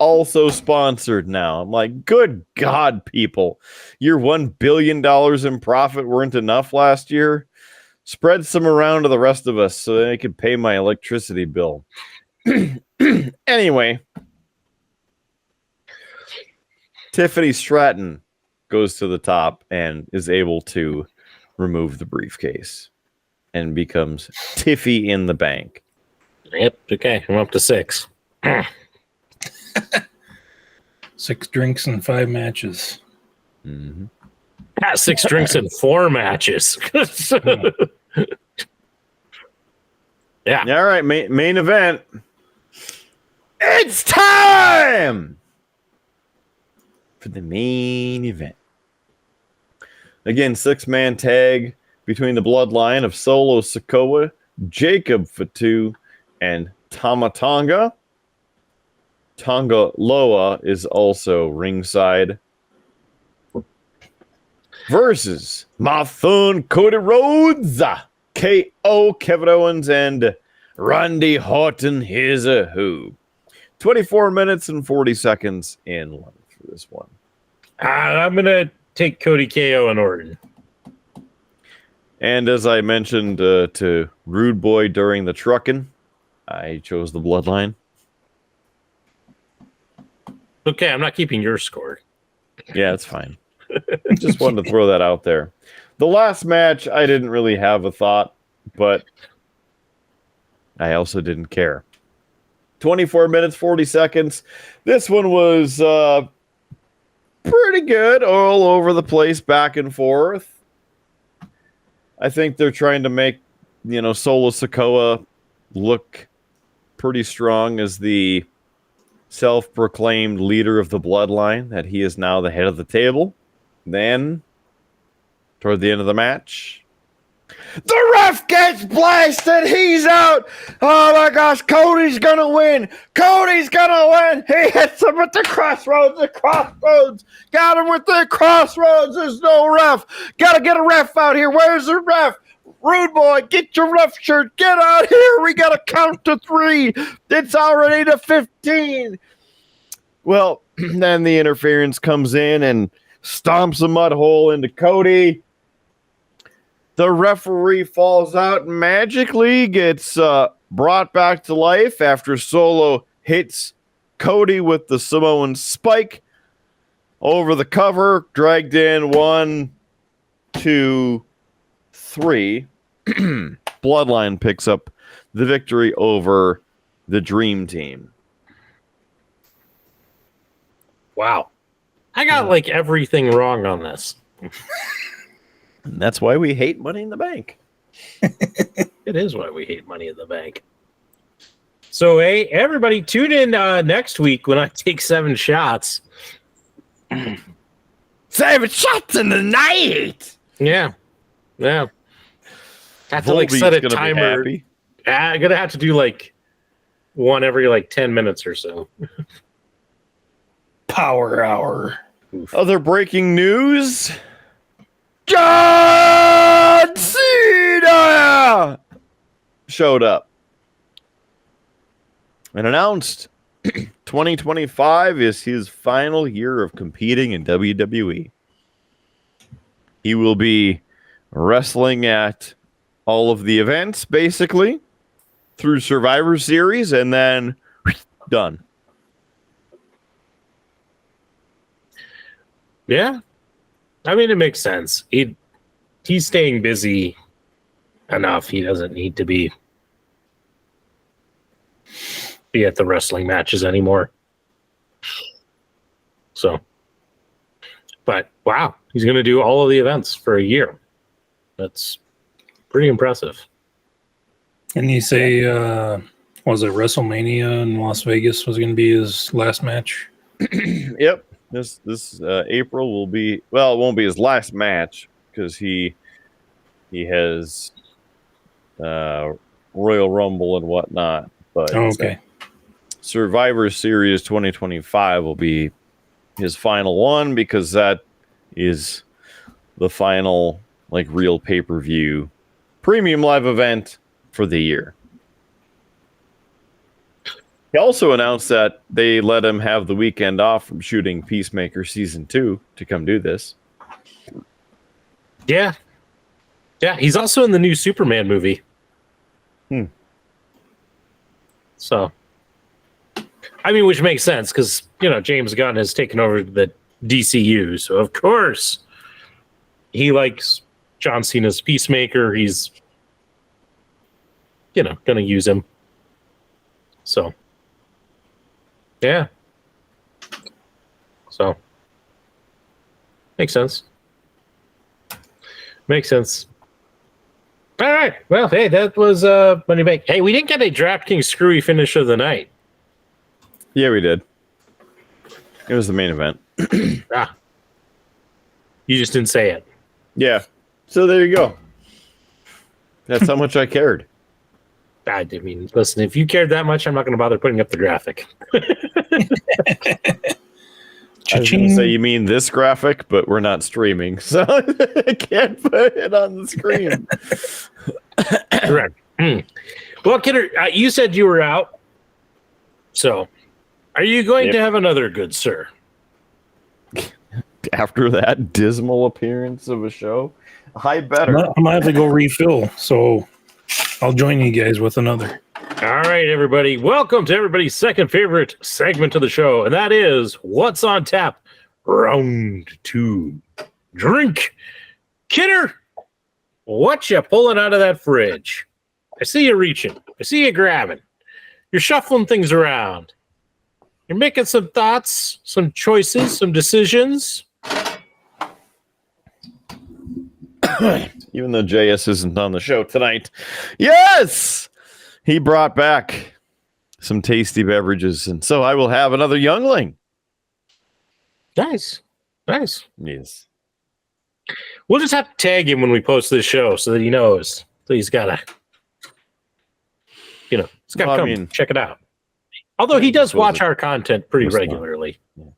also sponsored now. I'm like, good God, people. Your $1 billion in profit weren't enough last year. Spread some around to the rest of us so they could pay my electricity bill. Anyway. Tiffany Stratton goes to the top and is able to remove the briefcase and becomes Tiffy in the bank. Yep. Okay. I'm up to 6. 6 drinks and 5 matches. Mm-hmm. 6 drinks and 4 matches. Yeah. All right, main event. It's time for the main event. Again, 6-man tag between the bloodline of Solo Sikoa, Jacob Fatu, and Tamatonga. Tonga Loa is also ringside. Versus Mathun Cody Rhodes, KO Kevin Owens, and Randy Horton. Here's a who. 24 minutes and 40 seconds in length for this one. I'm going to take Cody, KO, and Orton. And as I mentioned to Rude Boy during the trucking, I chose the bloodline. Okay, I'm not keeping your score. Yeah, it's fine. Just wanted to throw that out there. The last match, I didn't really have a thought, but I also didn't care. 24 minutes, 40 seconds. This one was pretty good, all over the place, back and forth. I think they're trying to make, Solo Sikoa look pretty strong as the self-proclaimed leader of the bloodline, that he is now the head of the table. Then, toward the end of the match, the ref gets blasted. He's out. Oh my gosh, Cody's gonna win. Cody's gonna win. He hits him with the crossroads. The crossroads. Got him with the crossroads. There's no ref. Gotta get a ref out here. Where's the ref? Rude Boy, get your ref shirt. Get out here. We gotta count to 3. It's already to 15. Well, then the interference comes in and stomps a mud hole into Cody. The referee falls out and magically gets brought back to life after Solo hits Cody with the Samoan spike over the cover. Dragged in 1, 2, 3. Bloodline picks up the victory over the Dream Team. Wow. I got like everything wrong on this. And that's why we hate Money in the Bank. It is why we hate Money in the Bank. So, hey, everybody, tune in next week when I take 7 shots. 7 shots in the night. Yeah. Have to Volbeat's set a gonna be timer. happy. I'm gonna have to do like one every 10 minutes or so. Power hour. Other breaking news. John Cena showed up and announced 2025 is his final year of competing in WWE. He will be wrestling at all of the events, basically, through Survivor Series, and then done. Yeah. I mean, it makes sense. He's staying busy enough. He doesn't need to be at the wrestling matches anymore. So, but wow, he's going to do all of the events for a year. That's pretty impressive. And you say, was it WrestleMania in Las Vegas was going to be his last match? Yep. This April will be, well, it won't be his last match because he has Royal Rumble and whatnot. But okay. Survivor Series 2025 will be his final one because that is the final real pay-per-view premium live event for the year. He also announced that they let him have the weekend off from shooting Peacemaker Season 2 to come do this. Yeah. Yeah, he's also in the new Superman movie. So, I mean, which makes sense because, James Gunn has taken over the DCU. So of course he likes John Cena's Peacemaker. He's, going to use him. So, yeah. So, makes sense. Makes sense. All right. Well, hey, that was Money Bank. Hey, we didn't get a DraftKings screwy finish of the night. Yeah, we did. It was the main event. You just didn't say it. Yeah. So there you go. That's how much I cared. I mean, listen, if you cared that much, I'm not going to bother putting up the graphic. I was going to say, you mean this graphic, but we're not streaming, so I can't put it on the screen. Correct. Well, Kidder, you said you were out. So, are you going to have another good sir? After that dismal appearance of a show, I better. I might have to go refill, so I'll join you guys with another. All right, everybody. Welcome to everybody's second favorite segment of the show, and that is What's on Tap? Round 2. Drink. Kidder, what you pulling out of that fridge? I see you reaching. I see you grabbing. You're shuffling things around. You're making some thoughts, some choices, some decisions. Even though JS isn't on the show tonight. Yes! He brought back some tasty beverages, and so I will have another youngling. Nice. Nice. Yes. We'll just have to tag him when we post this show so that he knows. So he's got to, he's got to come check it out. Although he does watch our content pretty regularly. Yeah.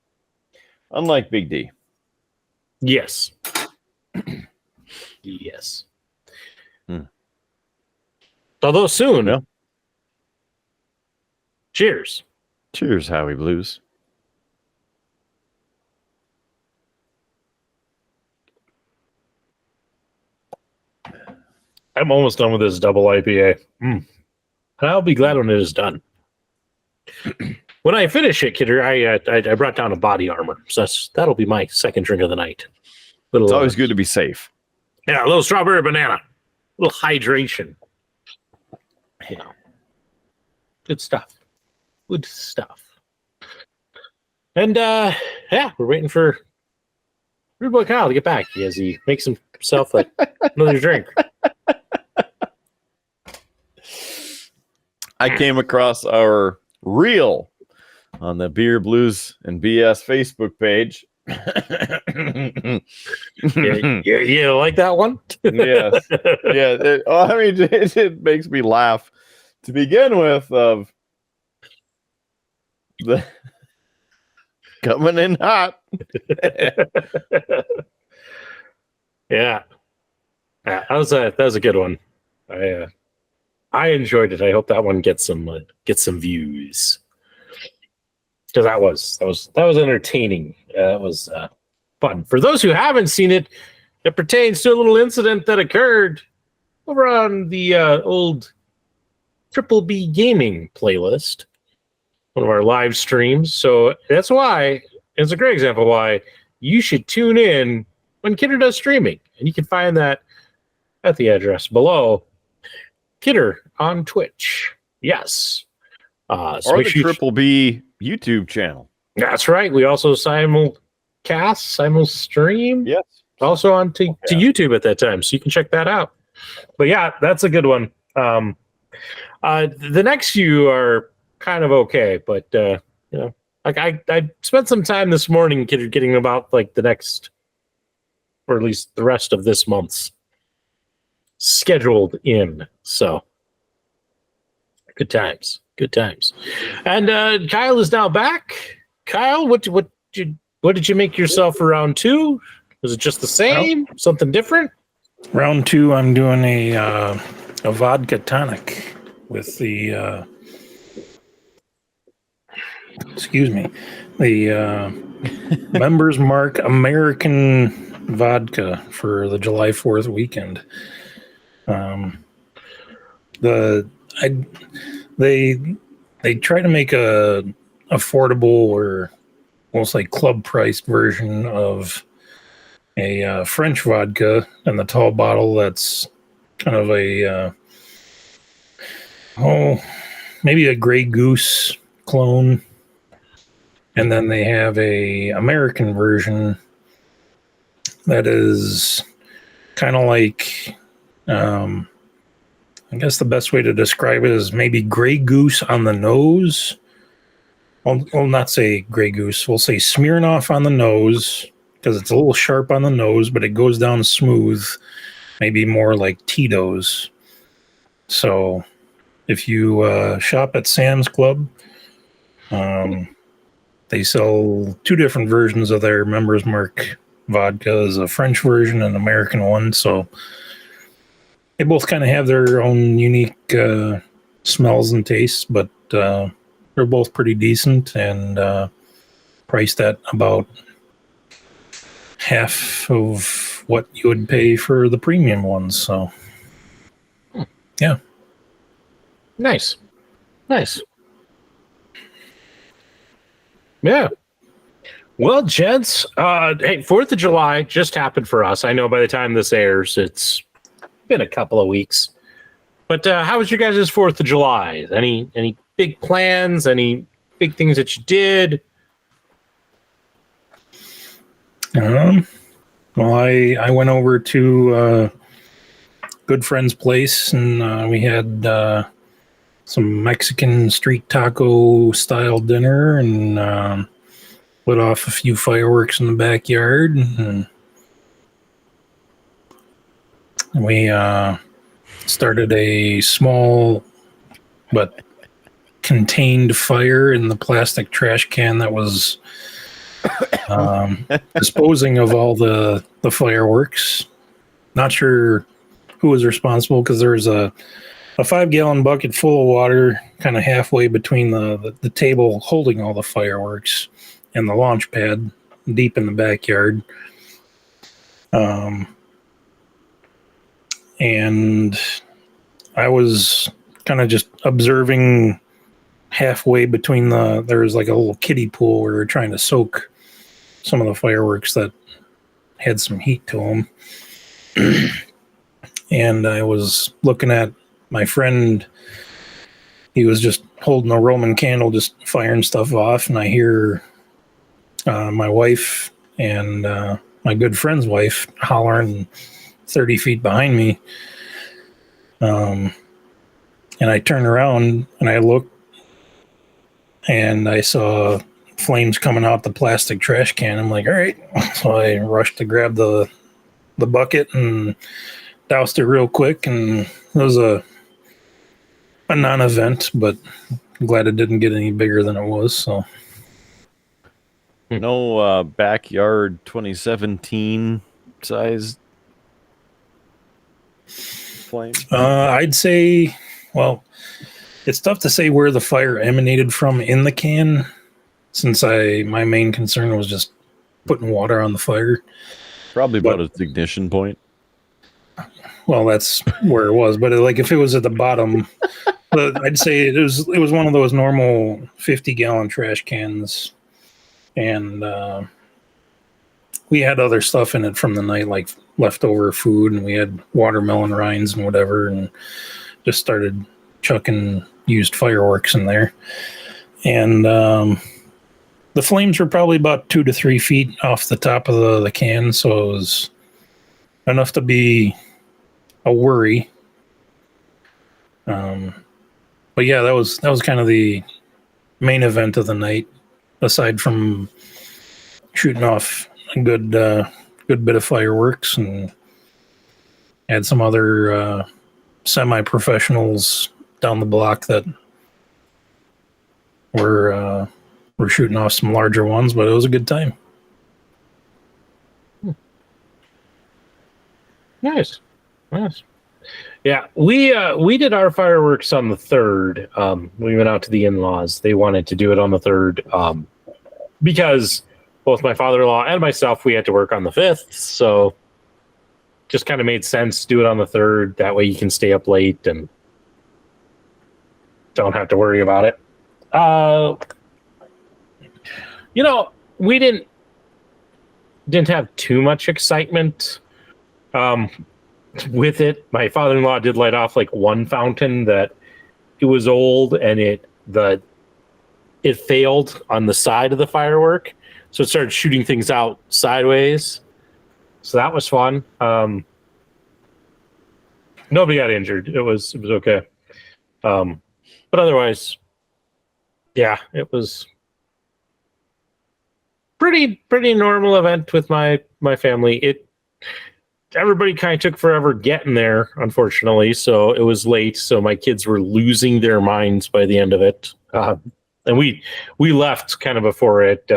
Unlike Big D. Yes. Yes. Although soon. Yeah. Cheers. Cheers, Howie Blues. I'm almost done with this double IPA. And I'll be glad when it is done. When I finish it, Kidder, I brought down a body armor. So that'll be my second drink of the night. It's always good to be safe. Yeah, a little strawberry banana. A little hydration. Good stuff. Good stuff. And we're waiting for Rudeboy Kyle to get back as he makes himself another drink. I came across our reel on the Beer, Blues, and BS Facebook page. You like that one? Yes. Yeah. It makes me laugh to begin with. Of the coming in hot. Yeah. That was a good one. I enjoyed it. I hope that one gets some views, because that was entertaining. It was fun. For those who haven't seen it, it pertains to a little incident that occurred over on the old Triple B Gaming playlist, one of our live streams. So that's why it's a great example why you should tune in when Kidder does streaming, and you can find that at the address below. Kidder on Twitch. Yes. Or the Triple B YouTube channel. That's right. We also simulcast, simulstream. Yes. Also on to YouTube at that time. So you can check that out. But yeah, that's a good one. The next few are kind of okay, but I spent some time this morning getting about like the next, or at least the rest of this month's scheduled in. So good times. And Kyle is now back. Kyle, what did you make yourself for round 2? Was it just the same? Something different? Round 2, I'm doing a vodka tonic with the Members Mark American vodka for the July 4th weekend. They try to make a affordable or almost like club priced version of a French vodka, and the tall bottle that's kind of a maybe a Grey Goose clone. And then they have a American version that is kind of like, I guess the best way to describe it is maybe Grey Goose on the nose. We'll not say Grey Goose. We'll say Smirnoff on the nose because it's a little sharp on the nose, but it goes down smooth, maybe more like Tito's. So if you shop at Sam's Club, they sell two different versions of their Members Mark vodka. There's a French version and an American one. So they both kind of have their own unique smells and tastes, but they're both pretty decent and priced at about half of what you would pay for the premium ones. So, yeah. Nice. Yeah. Well, gents, hey, 4th of July just happened for us. I know by the time this airs, it's been a couple of weeks. But how was your guys' 4th of July? Any big plans? Any big things that you did? Well, I went over to a good friend's place, and we had some Mexican street taco style dinner, and lit off a few fireworks in the backyard. And we started a small but contained fire in the plastic trash can that was disposing of all the fireworks. Not sure who was responsible because there was a 5-gallon bucket full of water kind of halfway between the table holding all the fireworks and the launch pad deep in the backyard. And I was kind of just observing halfway between there was like a little kiddie pool where we were trying to soak some of the fireworks that had some heat to them. And I was looking at my friend. He was just holding a Roman candle, just firing stuff off. And I hear my wife and my good friend's wife hollering 30 feet behind me. And I turned around and I looked and I saw flames coming out the plastic trash can. I'm like, all right. So I rushed to grab the bucket and doused it real quick. And it was a non-event, but I'm glad it didn't get any bigger than it was. So no backyard 2017 size flame. I'd say, well, it's tough to say where the fire emanated from in the can, since my main concern was just putting water on the fire. Probably about its ignition point. Well, that's where it was, but like if it was at the bottom, but I'd say it was one of those normal 50-gallon trash cans, and we had other stuff in it from the night, like leftover food, and we had watermelon rinds and whatever, and just started chucking used fireworks in there. And the flames were probably about 2 to 3 feet off the top of the can, so it was enough to be a worry. But yeah, that was kind of the main event of the night, aside from shooting off a good bit of fireworks, and had some other semi-professionals down the block that were shooting off some larger ones, but it was a good time. Nice. Yeah, we did our fireworks on the 3rd. We went out to the in-laws. They wanted to do it on the 3rd because both my father-in-law and myself, we had to work on the 5th. So just kind of made sense to do it on the 3rd. That way you can stay up late and don't have to worry about it. we didn't have too much excitement with it. My father-in-law did light off like one fountain that it was old and it failed on the side of the firework, so it started shooting things out sideways. So that was fun. Nobody got injured. It was okay. But otherwise, yeah, it was pretty normal event with my family. Everybody kind of took forever getting there, unfortunately. So it was late. So my kids were losing their minds by the end of it. And we left kind of before it.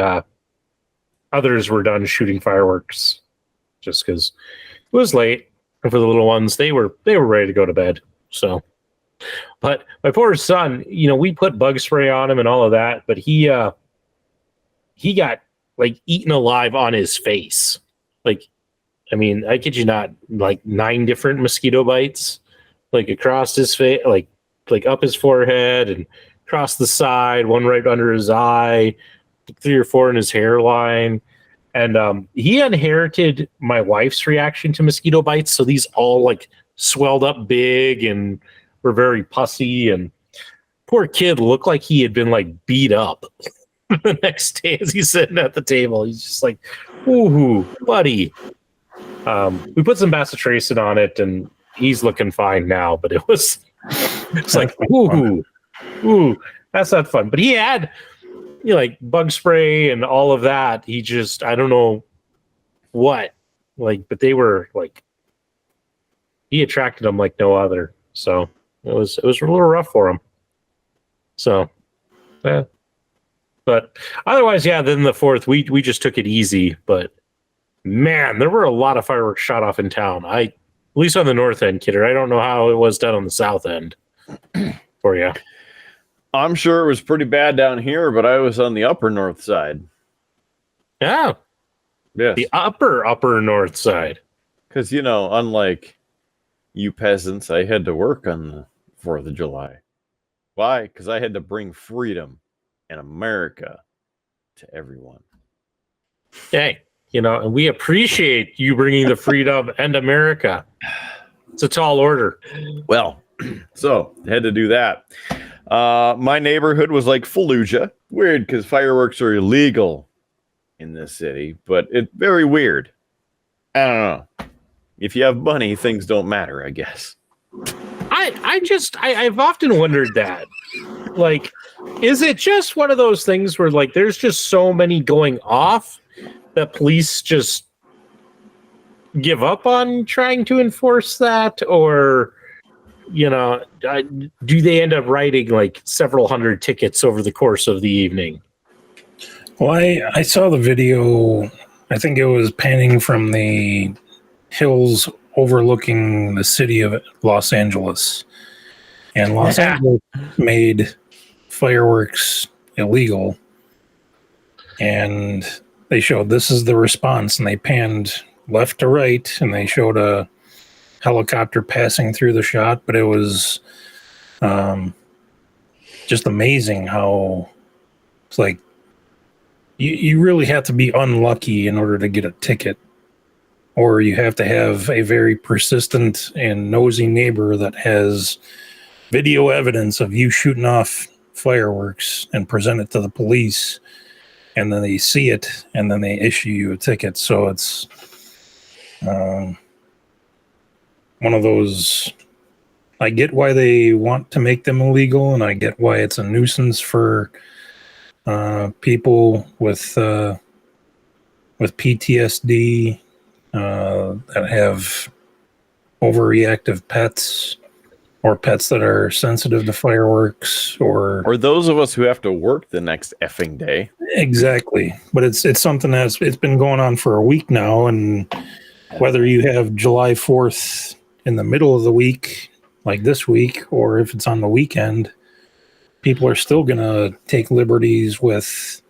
Others were done shooting fireworks, just because it was late. And for the little ones, they were ready to go to bed. So, but my poor son, we put bug spray on him and all of that, but he got like eaten alive on his face. Like, I mean, I kid you not, like 9 different mosquito bites, like across his face, like up his forehead and across the side, one right under his eye, 3 or 4 in his hairline. And he inherited my wife's reaction to mosquito bites. So these all like swelled up big and were very pussy. And poor kid looked like he had been like beat up the next day as he's sitting at the table. He's just like, ooh, buddy. We put some bacitracin on it and he's looking fine now, but it's like, ooh, that's not fun. But he had, like bug spray and all of that. He just, I don't know what, like, but they were like, he attracted them like no other. So it was a little rough for him. So, yeah. But otherwise, yeah, then the 4th, we just took it easy. But man, there were a lot of fireworks shot off in town. At least on the north end, Kidder. I don't know how it was done on the south end for you. I'm sure it was pretty bad down here, but I was on the upper north side. Yeah. Yes. The upper north side. Because, unlike you peasants, I had to work on the 4th of July. Why? Because I had to bring freedom and America to everyone. Hey, and we appreciate you bringing the freedom and America. It's a tall order. Well, so I had to do that. My neighborhood was like Fallujah. Weird because fireworks are illegal in this city, but it's very weird. I don't know. If you have money, things don't matter, I guess. I've often wondered that. Like, is it just one of those things where like there's just so many going off that police just give up on trying to enforce that, or do they end up writing like several hundred tickets over the course of the evening? Well, I saw the video. I think it was panning from the hills overlooking the city of Los Angeles. And Los Angeles made fireworks illegal. And they showed this is the response. And they panned left to right. And they showed a helicopter passing through the shot, but it was just amazing how it's like you really have to be unlucky in order to get a ticket, or you have to have a very persistent and nosy neighbor that has video evidence of you shooting off fireworks and present it to the police, and then they see it and then they issue you a ticket. So it's one of those, I get why they want to make them illegal, and I get why it's a nuisance for people with PTSD that have overreactive pets, or pets that are sensitive to fireworks, or those of us who have to work the next effing day. Exactly. But it's something that's been going on for a week now, and whether you have July 4th in the middle of the week, like this week, or if it's on the weekend, people are still going to take liberties with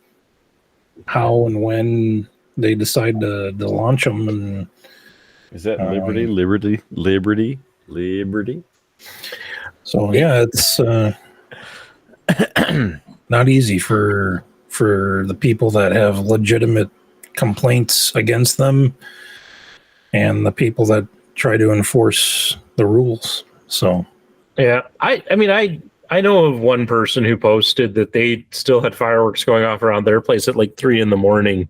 how and when they decide to launch them. And is that liberty? So, yeah, it's not easy for for the people that have legitimate complaints against them and the people that try to enforce the rules. So, yeah, I mean, I know of one person who posted that they still had fireworks going off around their place at like 3 a.m.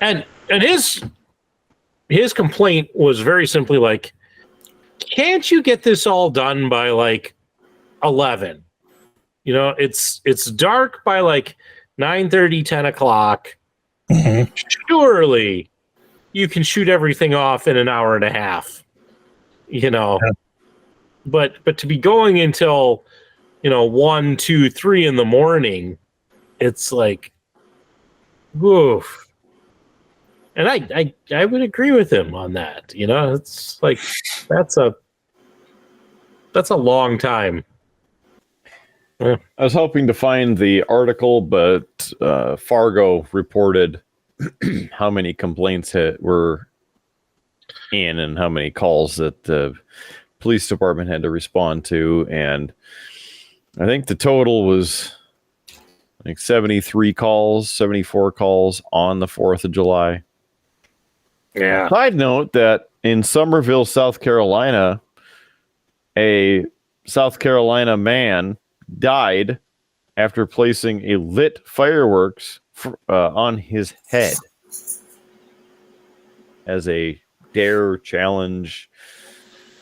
And his complaint was very simply like, can't you get this all done by like 11? You know, it's dark by like 9:30, 10 o'clock. mhm. Surely you can shoot everything off in an hour and a half, you know. Yeah. But to be going until, 1, 2, 3 in the morning, it's like, oof. And I would agree with him on that. It's like that's a long time. I was hoping to find the article, but Fargo reported how many complaints were in and how many calls that the police department had to respond to. And I think the total was like 74 calls on the 4th of July. Yeah. Side note that in Somerville, South Carolina, a South Carolina man died after placing a lit fireworks on his head as a dare, challenge,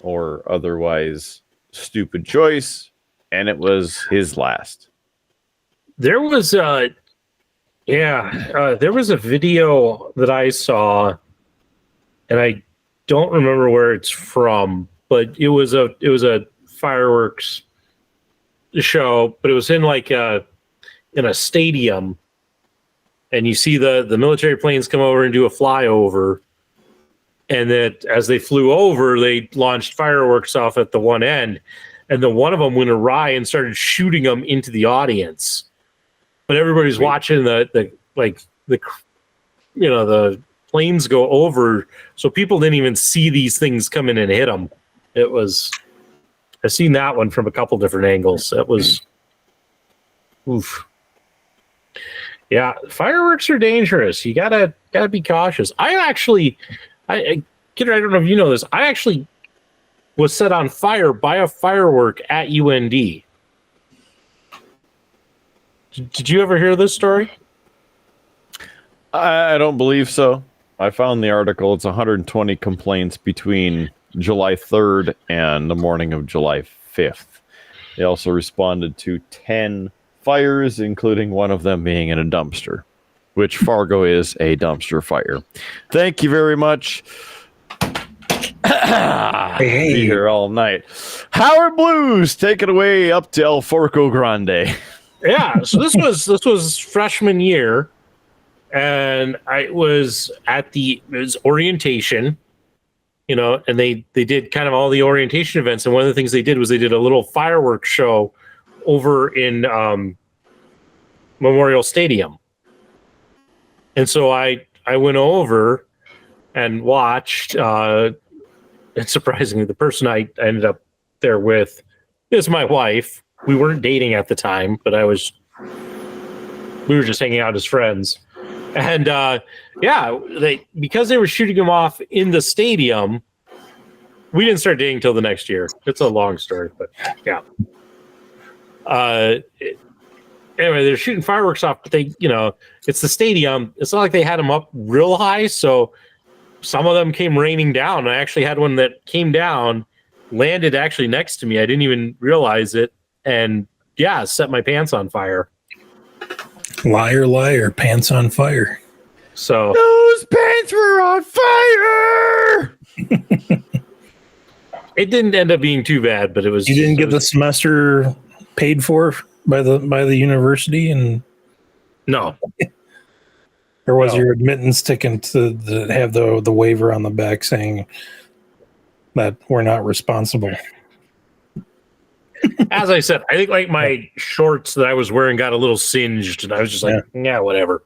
or otherwise stupid choice, and it was his last. There was there was a video that I saw, and I don't remember where it's from, but it was a fireworks show, but it was in like in a stadium, and you see the military planes come over and do a flyover, and that as they flew over, they launched fireworks off at the one end, and then one of them went awry and started shooting them into the audience. But everybody's watching the planes go over, so people didn't even see these things come in and hit them. I've seen that one from a couple different angles. That was, oof. Yeah, fireworks are dangerous. You gotta be cautious. Kidder, I don't know if you know this. I actually was set on fire by a firework at UND. Did you ever hear this story? I don't believe so. I found the article. It's 120 complaints between July 3rd and the morning of July 5th. They also responded to 10 fires, including one of them being in a dumpster, which Fargo is a dumpster fire. Thank you very much. Hey. Be here all night. Howard Blues, take it away up to El Forco Grande. Yeah, so this was freshman year, and I was at it was orientation, and they did kind of all the orientation events, and one of the things they did was they did a little fireworks show over in Memorial Stadium. And so I went over and watched, and surprisingly, the person I ended up there with is my wife. We weren't dating at the time, but we were just hanging out as friends. And because they were shooting them off in the stadium, we didn't start dating till the next year. It's a long story, but yeah. Anyway, they're shooting fireworks off, but it's the stadium. It's not like they had them up real high, so some of them came raining down. I actually had one that came down, landed actually next to me. I didn't even realize it, and set my pants on fire. Liar, liar, pants on fire. So those pants were on fire. It didn't end up being too bad, but it was. You didn't get the semester paid for by the university, and no. Or was No. your admittance ticket to have the waiver on the back saying that we're not responsible? As I said, I think like my shorts that I was wearing got a little singed, and I was just like, yeah, whatever.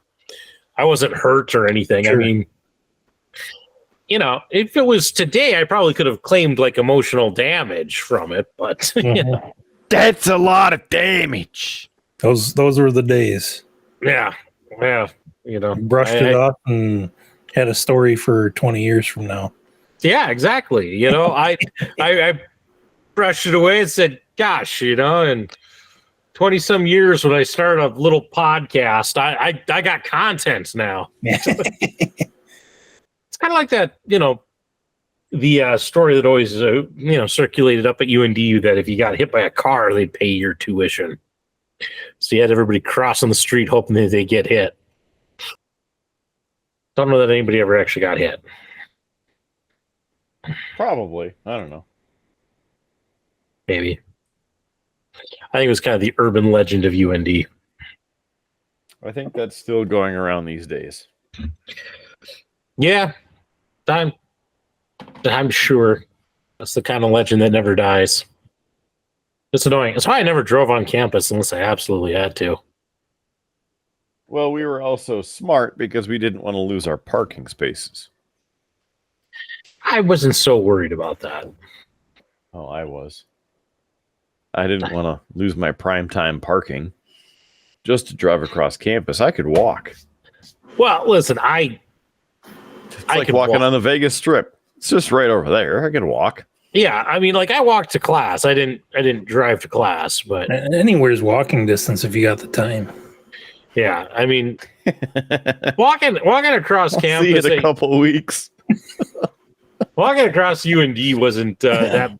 I wasn't hurt or anything. Sure. I mean, if it was today, I probably could have claimed like emotional damage from it, but Mhm. That's a lot of damage. Those were the days. Yeah. Brushed it off and had a story for 20 years from now. Yeah, exactly. I brushed it away and said, gosh, in 20 some years when I started a little podcast, I got content now. It's kind of like that, the story that always, circulated up at UNDU that if you got hit by a car, they'd pay your tuition. So you had everybody crossing the street hoping that they get hit. Don't know that anybody ever actually got hit. Probably. I don't know. Maybe. I think it was kind of the urban legend of UND. I think that's still going around these days. Yeah. I'm sure that's the kind of legend that never dies. It's annoying. That's why I never drove on campus unless I absolutely had to. Well, we were also smart because we didn't want to lose our parking spaces. I wasn't so worried about that. Oh, I was. I didn't want to lose my primetime parking just to drive across campus. I could walk. Well, listen, It's like walking on the Vegas Strip. It's just right over there. I could walk. Yeah, I mean, I walked to class. I didn't drive to class, but anywhere's walking distance if you got the time. Yeah, I mean, walking across campus. See you in a couple of weeks. Walking across UND wasn't that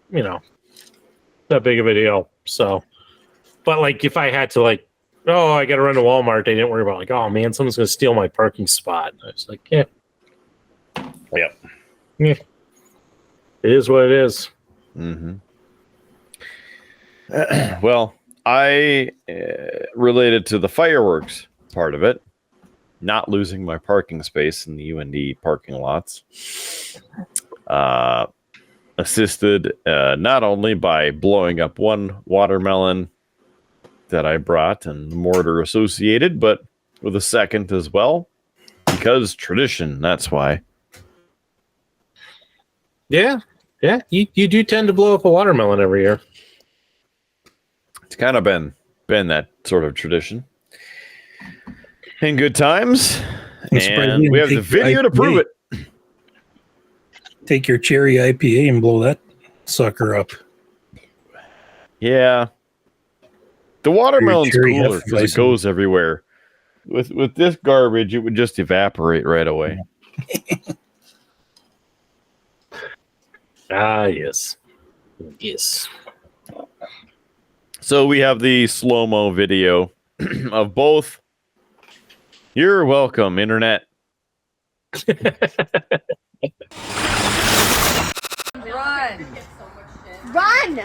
big of a deal. So, but if I had to I got to run to Walmart, they didn't worry about oh man, someone's gonna steal my parking spot. I was like, yeah. It is what it is. Mm-hmm. Well, I related to the fireworks part of it, not losing my parking space in the UND parking lots. Assisted not only by blowing up one watermelon that I brought and the mortar associated, but with a second as well, because tradition, that's why. Yeah, you do tend to blow up a watermelon every year. It's kind of been that sort of tradition. In good times, and we have the video to prove it. Take your cherry IPA and blow that sucker up. Yeah. The watermelon's cooler because it goes everywhere. With this garbage, it would just evaporate right away. Yes. So we have the slow-mo video of both. You're welcome, Internet. Run!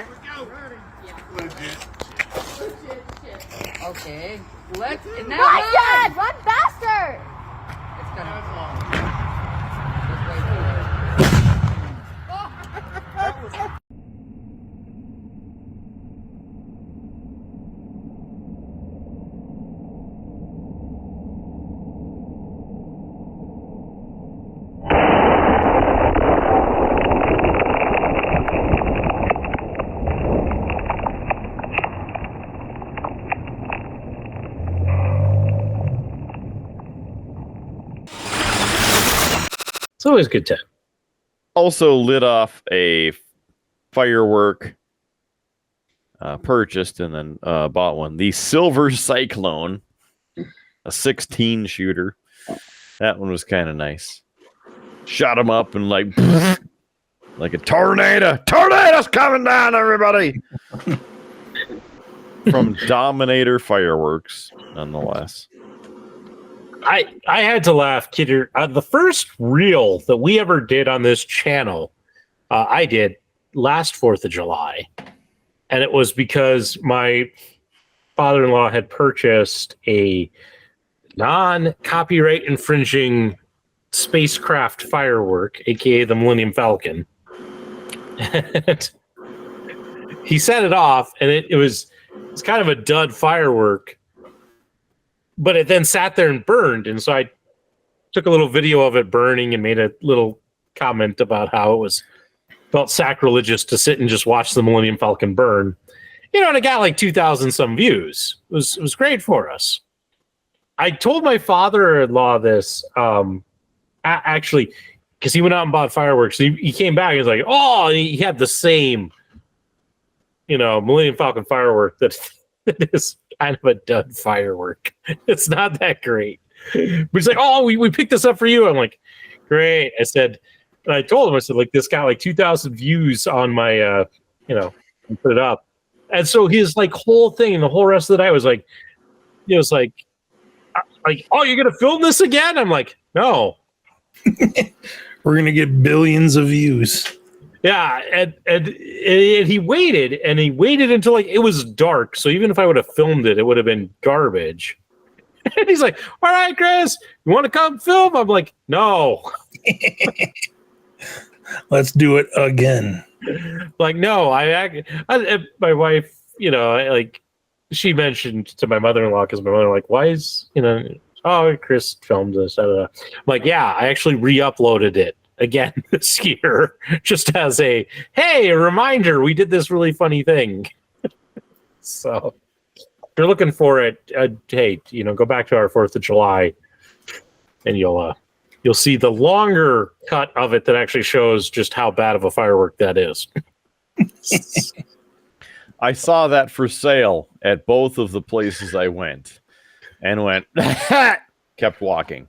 Okay, let's now Run, Dad! Run faster! It's gonna It's always good to. Also lit off a firework purchased and then bought one. The Silver Cyclone, a 16 shooter. That one was kind of nice. Shot him up and like a tornado. Tornado's coming down, everybody. From Dominator Fireworks, nonetheless. I had to laugh, Kidder. The first reel that we ever did on this channel, I did last 4th of July. And it was because my father-in-law had purchased a non-copyright infringing spacecraft firework, aka the Millennium Falcon. And he set it off, and it's kind of a dud firework. But it then sat there and burned, and so I took a little video of it burning and made a little comment about how it felt sacrilegious to sit and just watch the Millennium Falcon burn. And it got like 2,000 some views. It was great for us. I told my father-in-law this, actually, because he went out and bought fireworks. He came back. He was like, "Oh, he had the same, Millennium Falcon firework that is kind of a dud firework. It's not that great." But he's like, "Oh, we picked this up for you." I'm like, "Great." I said, and I told him, I said, like, this got like 2,000 views on my, and put it up. And so his like whole thing, the whole rest of the night was like, it was like, "Oh, you're gonna film this again?" I'm like, "No." We're going to get billions of views. Yeah, and he waited until like it was dark. So even if I would have filmed it, it would have been garbage. And he's like, "All right, Chris, you want to come film?" I'm like, "No." Let's do it again. Like, no, my wife, she mentioned to my mother-in-law, because my mother like, "Why is oh, Chris filmed this." I'm like, "Yeah, I actually re-uploaded it again this year, just as a reminder. We did this really funny thing." So if you're looking for it, hey, go back to our 4th of July, and you'll see the longer cut of it that actually shows just how bad of a firework that is. I saw that for sale at both of the places I went, and kept walking.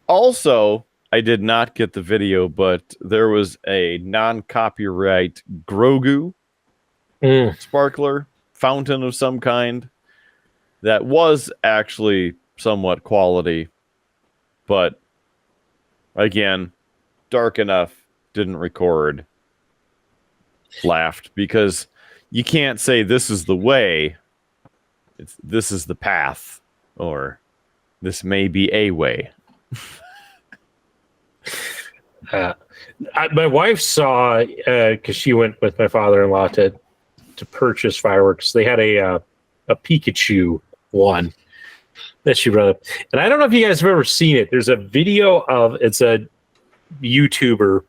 Also, I did not get the video, but there was a non-copyright Grogu sparkler fountain of some kind that was actually somewhat quality, but again, dark enough, didn't record. Laughed because you can't say this is the way. This is the path, or this may be a way. My wife saw, because she went with my father-in-law to purchase fireworks. They had a Pikachu one that she brought up, and I don't know if you guys have ever seen it. There's a video of, it's a YouTuber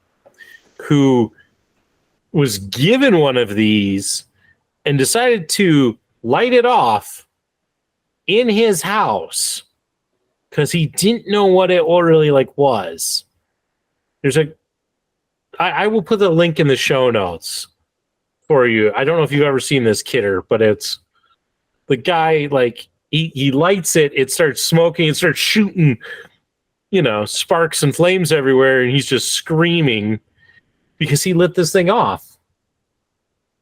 who was given one of these and decided to light it off in his house because he didn't know what it really was. I will put the link in the show notes for you. I don't know if you've ever seen this, Kidder, but it's the guy, like, he lights it, it starts smoking, it starts shooting, sparks and flames everywhere, and he's just screaming because he lit this thing off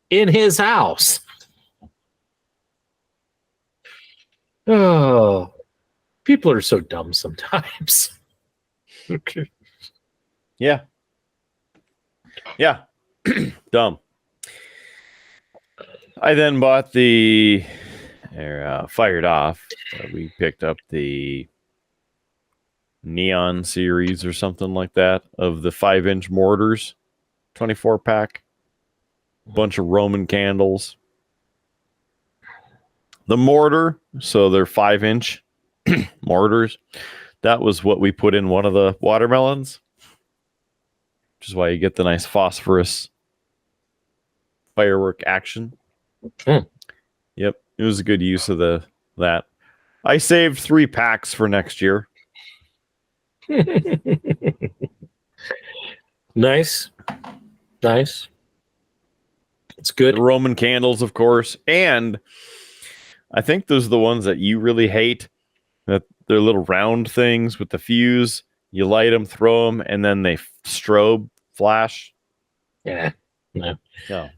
in his house. Oh, people are so dumb sometimes. Okay. Yeah. Dumb. I then bought fired off. We picked up the Neon series or something like that of the 5-inch mortars, 24-pack, bunch of Roman candles. The mortar, so they're 5-inch mortars. That was what we put in one of the watermelons, which is why you get the nice phosphorus firework action. Yep, it was a good use of that. I saved 3 packs for next year. Nice. It's good. The Roman candles, of course, and I think those are the ones that you really hate. That they're little round things with the fuse. You light them, throw them, and then they strobe flash. Yeah. No. No.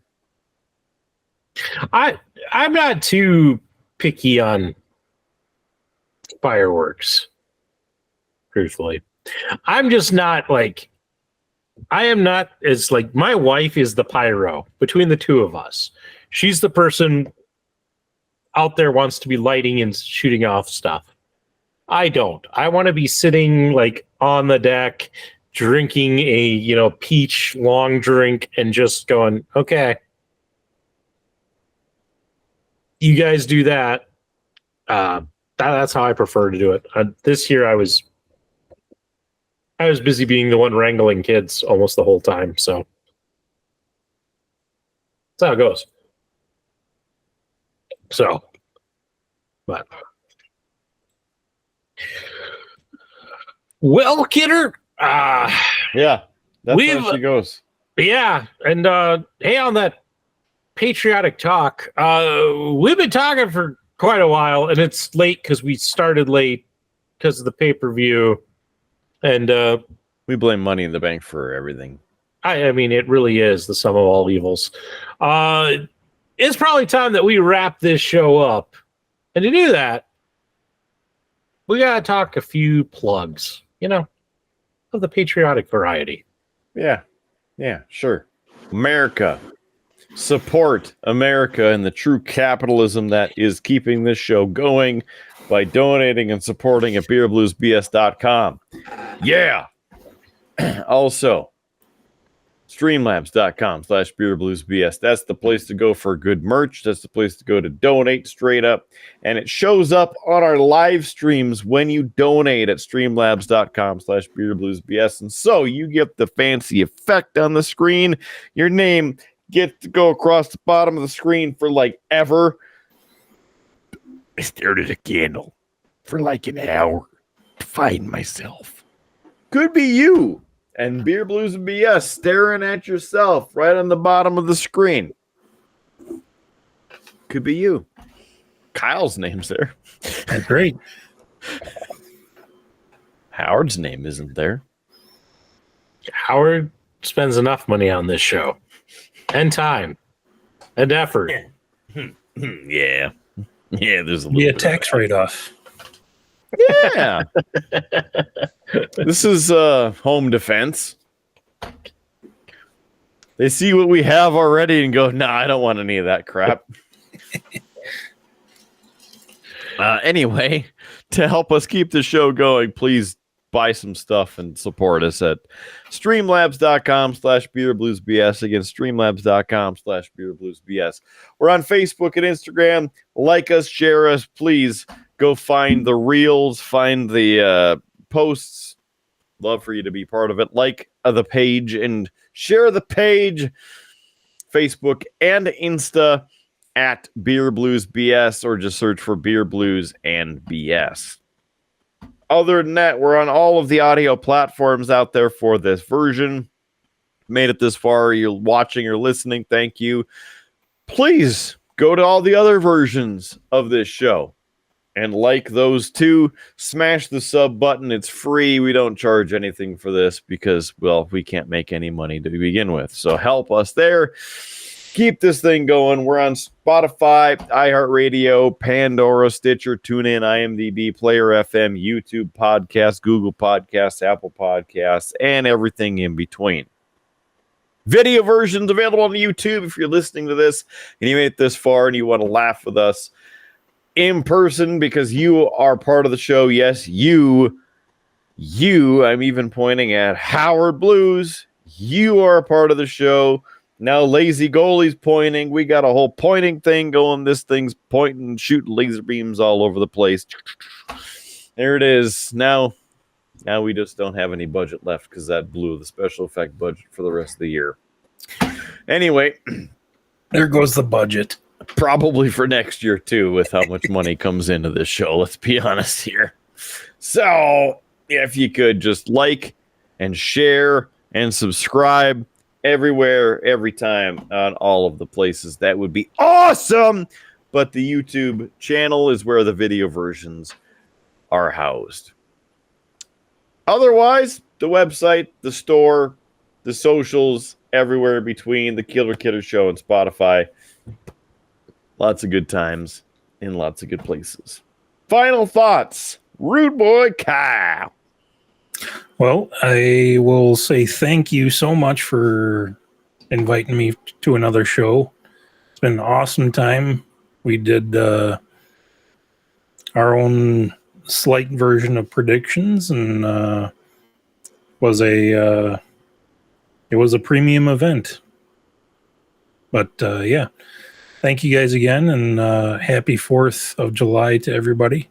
I'm not too picky on fireworks, truthfully. I'm just not like, I am not as like, my wife is the pyro between the two of us. She's the person out there wants to be lighting and shooting off stuff. I don't. I want to be sitting like on the deck, drinking a, peach long drink and just going, okay, you guys do that. That's how I prefer to do it. This year I was busy being the one wrangling kids almost the whole time. So that's how it goes. So, but Well, Kidder, Yeah, that's We've- how she goes. yeah, and hey, on that patriotic talk, we've been talking for quite a while, and it's late because we started late because of the pay-per-view, and We blame Money in the Bank for everything. I mean, it really is the sum of all evils. It's probably time that we wrap this show up, and to do that, we gotta talk a few plugs, of the patriotic variety. Yeah, sure. America. Support America and the true capitalism that is keeping this show going by donating and supporting at beerbluesbs.com. Yeah. Also, streamlabs.com/beerbluesbs. That's the place to go for good merch. That's the place to go to donate straight up. And it shows up on our live streams when you donate at streamlabs.com/beerbluesbs. And so you get the fancy effect on the screen. Your name gets to go across the bottom of the screen for like ever. I stared at a candle for like an hour to find myself. Could be you and Beer Blues and BS staring at yourself right on the bottom of the screen. Could be you. Kyle's name's there. That's great. Howard's name isn't there. Howard spends enough money on this show, and time, and effort. Yeah. Yeah, there's a little Be a bit of tax write-off. Yeah. This is home defense. They see what we have already and go, nah, I don't want any of that crap. Anyway, to help us keep the show going, please buy some stuff and support us at streamlabs.com/beerbluesbs. Again, streamlabs.com/beerbluesbs. We're on Facebook and Instagram. Like us, share us, please. Go find the reels, find the posts. Love for you to be part of it. Like the page and share the page. Facebook and Insta at Beer Blues BS, or just search for Beer Blues and BS. Other than that, we're on all of the audio platforms out there for this version. Made it this far, you're watching or listening, thank you. Please go to all the other versions of this show and like those too. Smash the sub button. It's free. We don't charge anything for this because, well, we can't make any money to begin with. So help us there. Keep this thing going. We're on Spotify, iHeartRadio, Pandora, Stitcher, TuneIn, IMDb, Player FM, YouTube Podcasts, Google Podcasts, Apple Podcasts, and everything in between. Video versions available on YouTube if you're listening to this and you made it this far and you want to laugh with us in person because you are part of the show. Yes, you, I'm even pointing at Howard Blues. You are a part of the show. Now Lazy Goalie's pointing. We got a whole pointing thing going. This thing's pointing, shooting laser beams all over the place. There it is. Now we just don't have any budget left because that blew the special effect budget for the rest of the year. Anyway, There goes the budget. probably for next year too, with how much money comes into this show. Let's be honest here. So if you could just like and share and subscribe everywhere, every time, on all of the places, that would be awesome. But the YouTube channel is where the video versions are housed. Otherwise, the website, the store, the socials, everywhere in between, the Killer Kidder Show and Spotify. Lots of good times in lots of good places. Final thoughts. Rudeboy Kyle. Well, I will say thank you so much for inviting me to another show. It's been an awesome time. We did our own slight version of predictions, and it was a premium event. But yeah, thank you guys again, and happy 4th of July to everybody.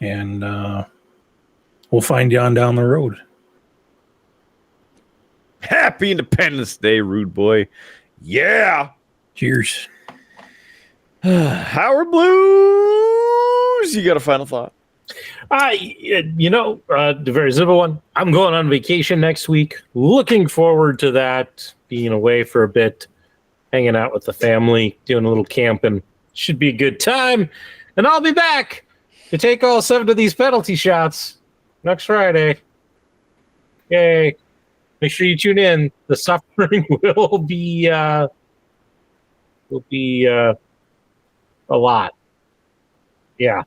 And we'll find you on down the road. Happy Independence Day, Rude Boy. Yeah. Cheers. Howard Blues. You got a final thought? The very simple one. I'm going on vacation next week. Looking forward to that. Being away for a bit, hanging out with the family, doing a little camping. Should be a good time. And I'll be back to take all 7 of these penalty shots next Friday. Yay. Make sure you tune in. The suffering will be a lot. Yeah.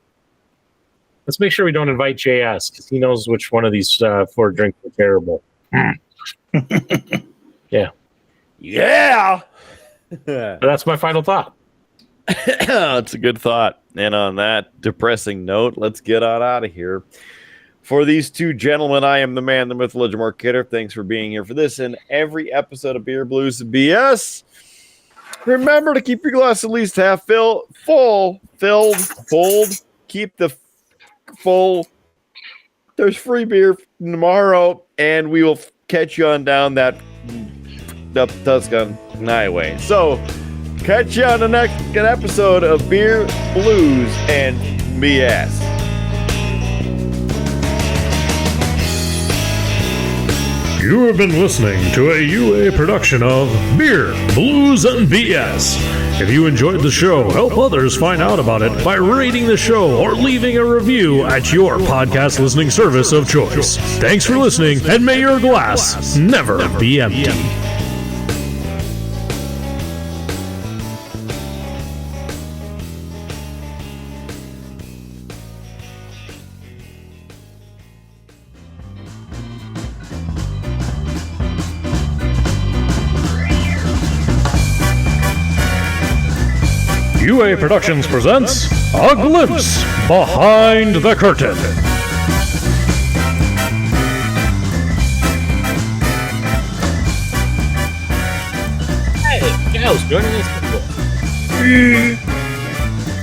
Let's make sure we don't invite JS because he knows which one of these 4 drinks are terrible. Yeah. Yeah. But that's my final thought. That's a good thought. And on that depressing note, let's get on out of here. For these 2 gentlemen, I am the man, the myth, legend, Mark Kidder. Thanks for being here for this and every episode of Beer Blues and BS. Remember to keep your glass at least half filled. Keep the full. There's free beer tomorrow, and we will catch you on down that Tuscan highway. So, catch you on the next episode of Beer, Blues, and BS. You have been listening to a UA production of Beer, Blues, and BS. If you enjoyed the show, help others find out about it by rating the show or leaving a review at your podcast listening service of choice. Thanks for listening, and may your glass never be empty. UA Productions presents A Glimpse Behind the Curtain. Hey, Kyle's joining us.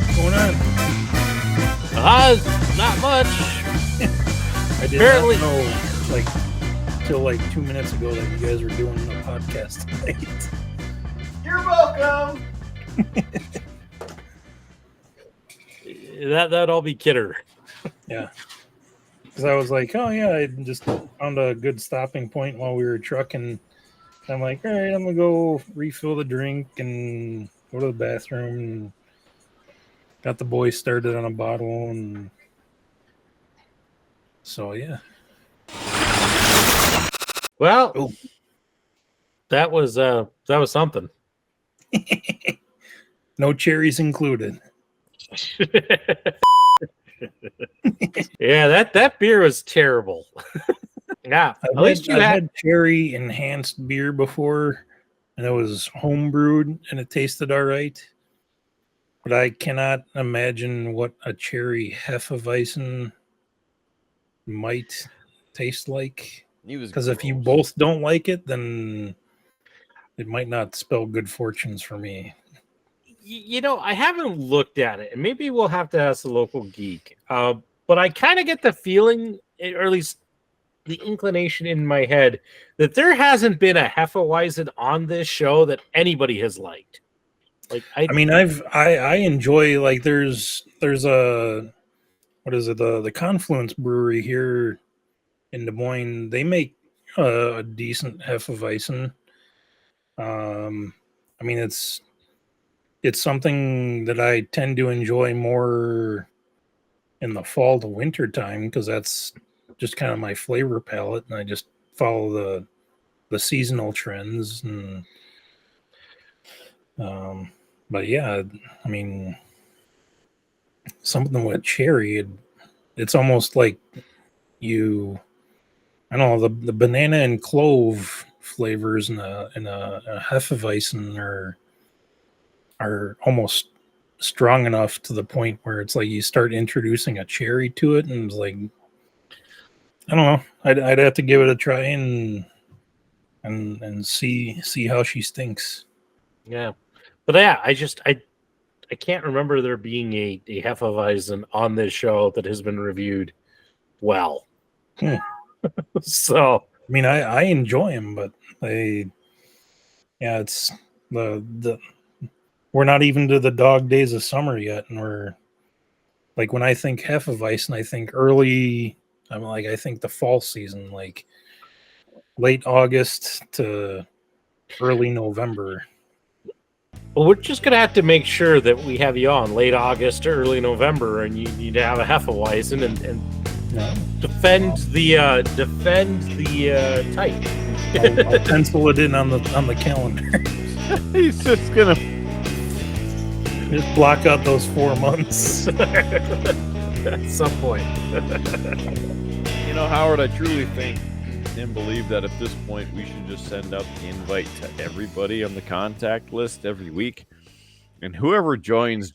What's going on? Not much. I did Apparently- not know, till 2 minutes ago that you guys were doing a podcast tonight. You're welcome. That'd all be Kidder. Yeah. Because I was like, oh, yeah, I just found a good stopping point while we were trucking. I'm like, all right, I'm going to go refill the drink and go to the bathroom. And got the boys started on a bottle. And so, yeah. Well, that was something. No cherries included. Yeah, that beer was terrible. Yeah, at least you I've had. had cherry enhanced beer before, and it was home brewed, and it tasted all right. But I cannot imagine what a cherry Hefeweizen might taste like. Because if you both don't like it, then it might not spell good fortunes for me. I haven't looked at it, and maybe we'll have to ask the local geek. But I kind of get the feeling, or at least the inclination in my head, that there hasn't been a Hefeweizen on this show that anybody has liked. I enjoy, like, there's a, what is it, the Confluence Brewery here in Des Moines. They make a decent Hefeweizen. It's something that I tend to enjoy more in the fall to winter time because that's just kind of my flavor palette, and I just follow the seasonal trends. And but yeah, something with cherry, it's almost like I don't know, the banana and clove flavors in a Hefeweizen are almost strong enough to the point where it's like you start introducing a cherry to it, and it's like, I don't know. I'd have to give it a try and see how she stinks. Yeah, but yeah, I can't remember there being a Hefeweizen on this show that has been reviewed well. So I enjoy them, but it's the we're not even to the dog days of summer yet, and we're like when I think Hefeweizen, I think early. I think the fall season, like late August to early November. Well, we're just gonna have to make sure that we have you on late August to early November, and you need to have a Hefeweizen and Yeah. defend the type. I'll pencil it in on the calendar. He's just gonna. Just block out those 4 months. At some point. You know, Howard, I truly think and believe that at this point we should just send out the invite to everybody on the contact list every week, and whoever joins.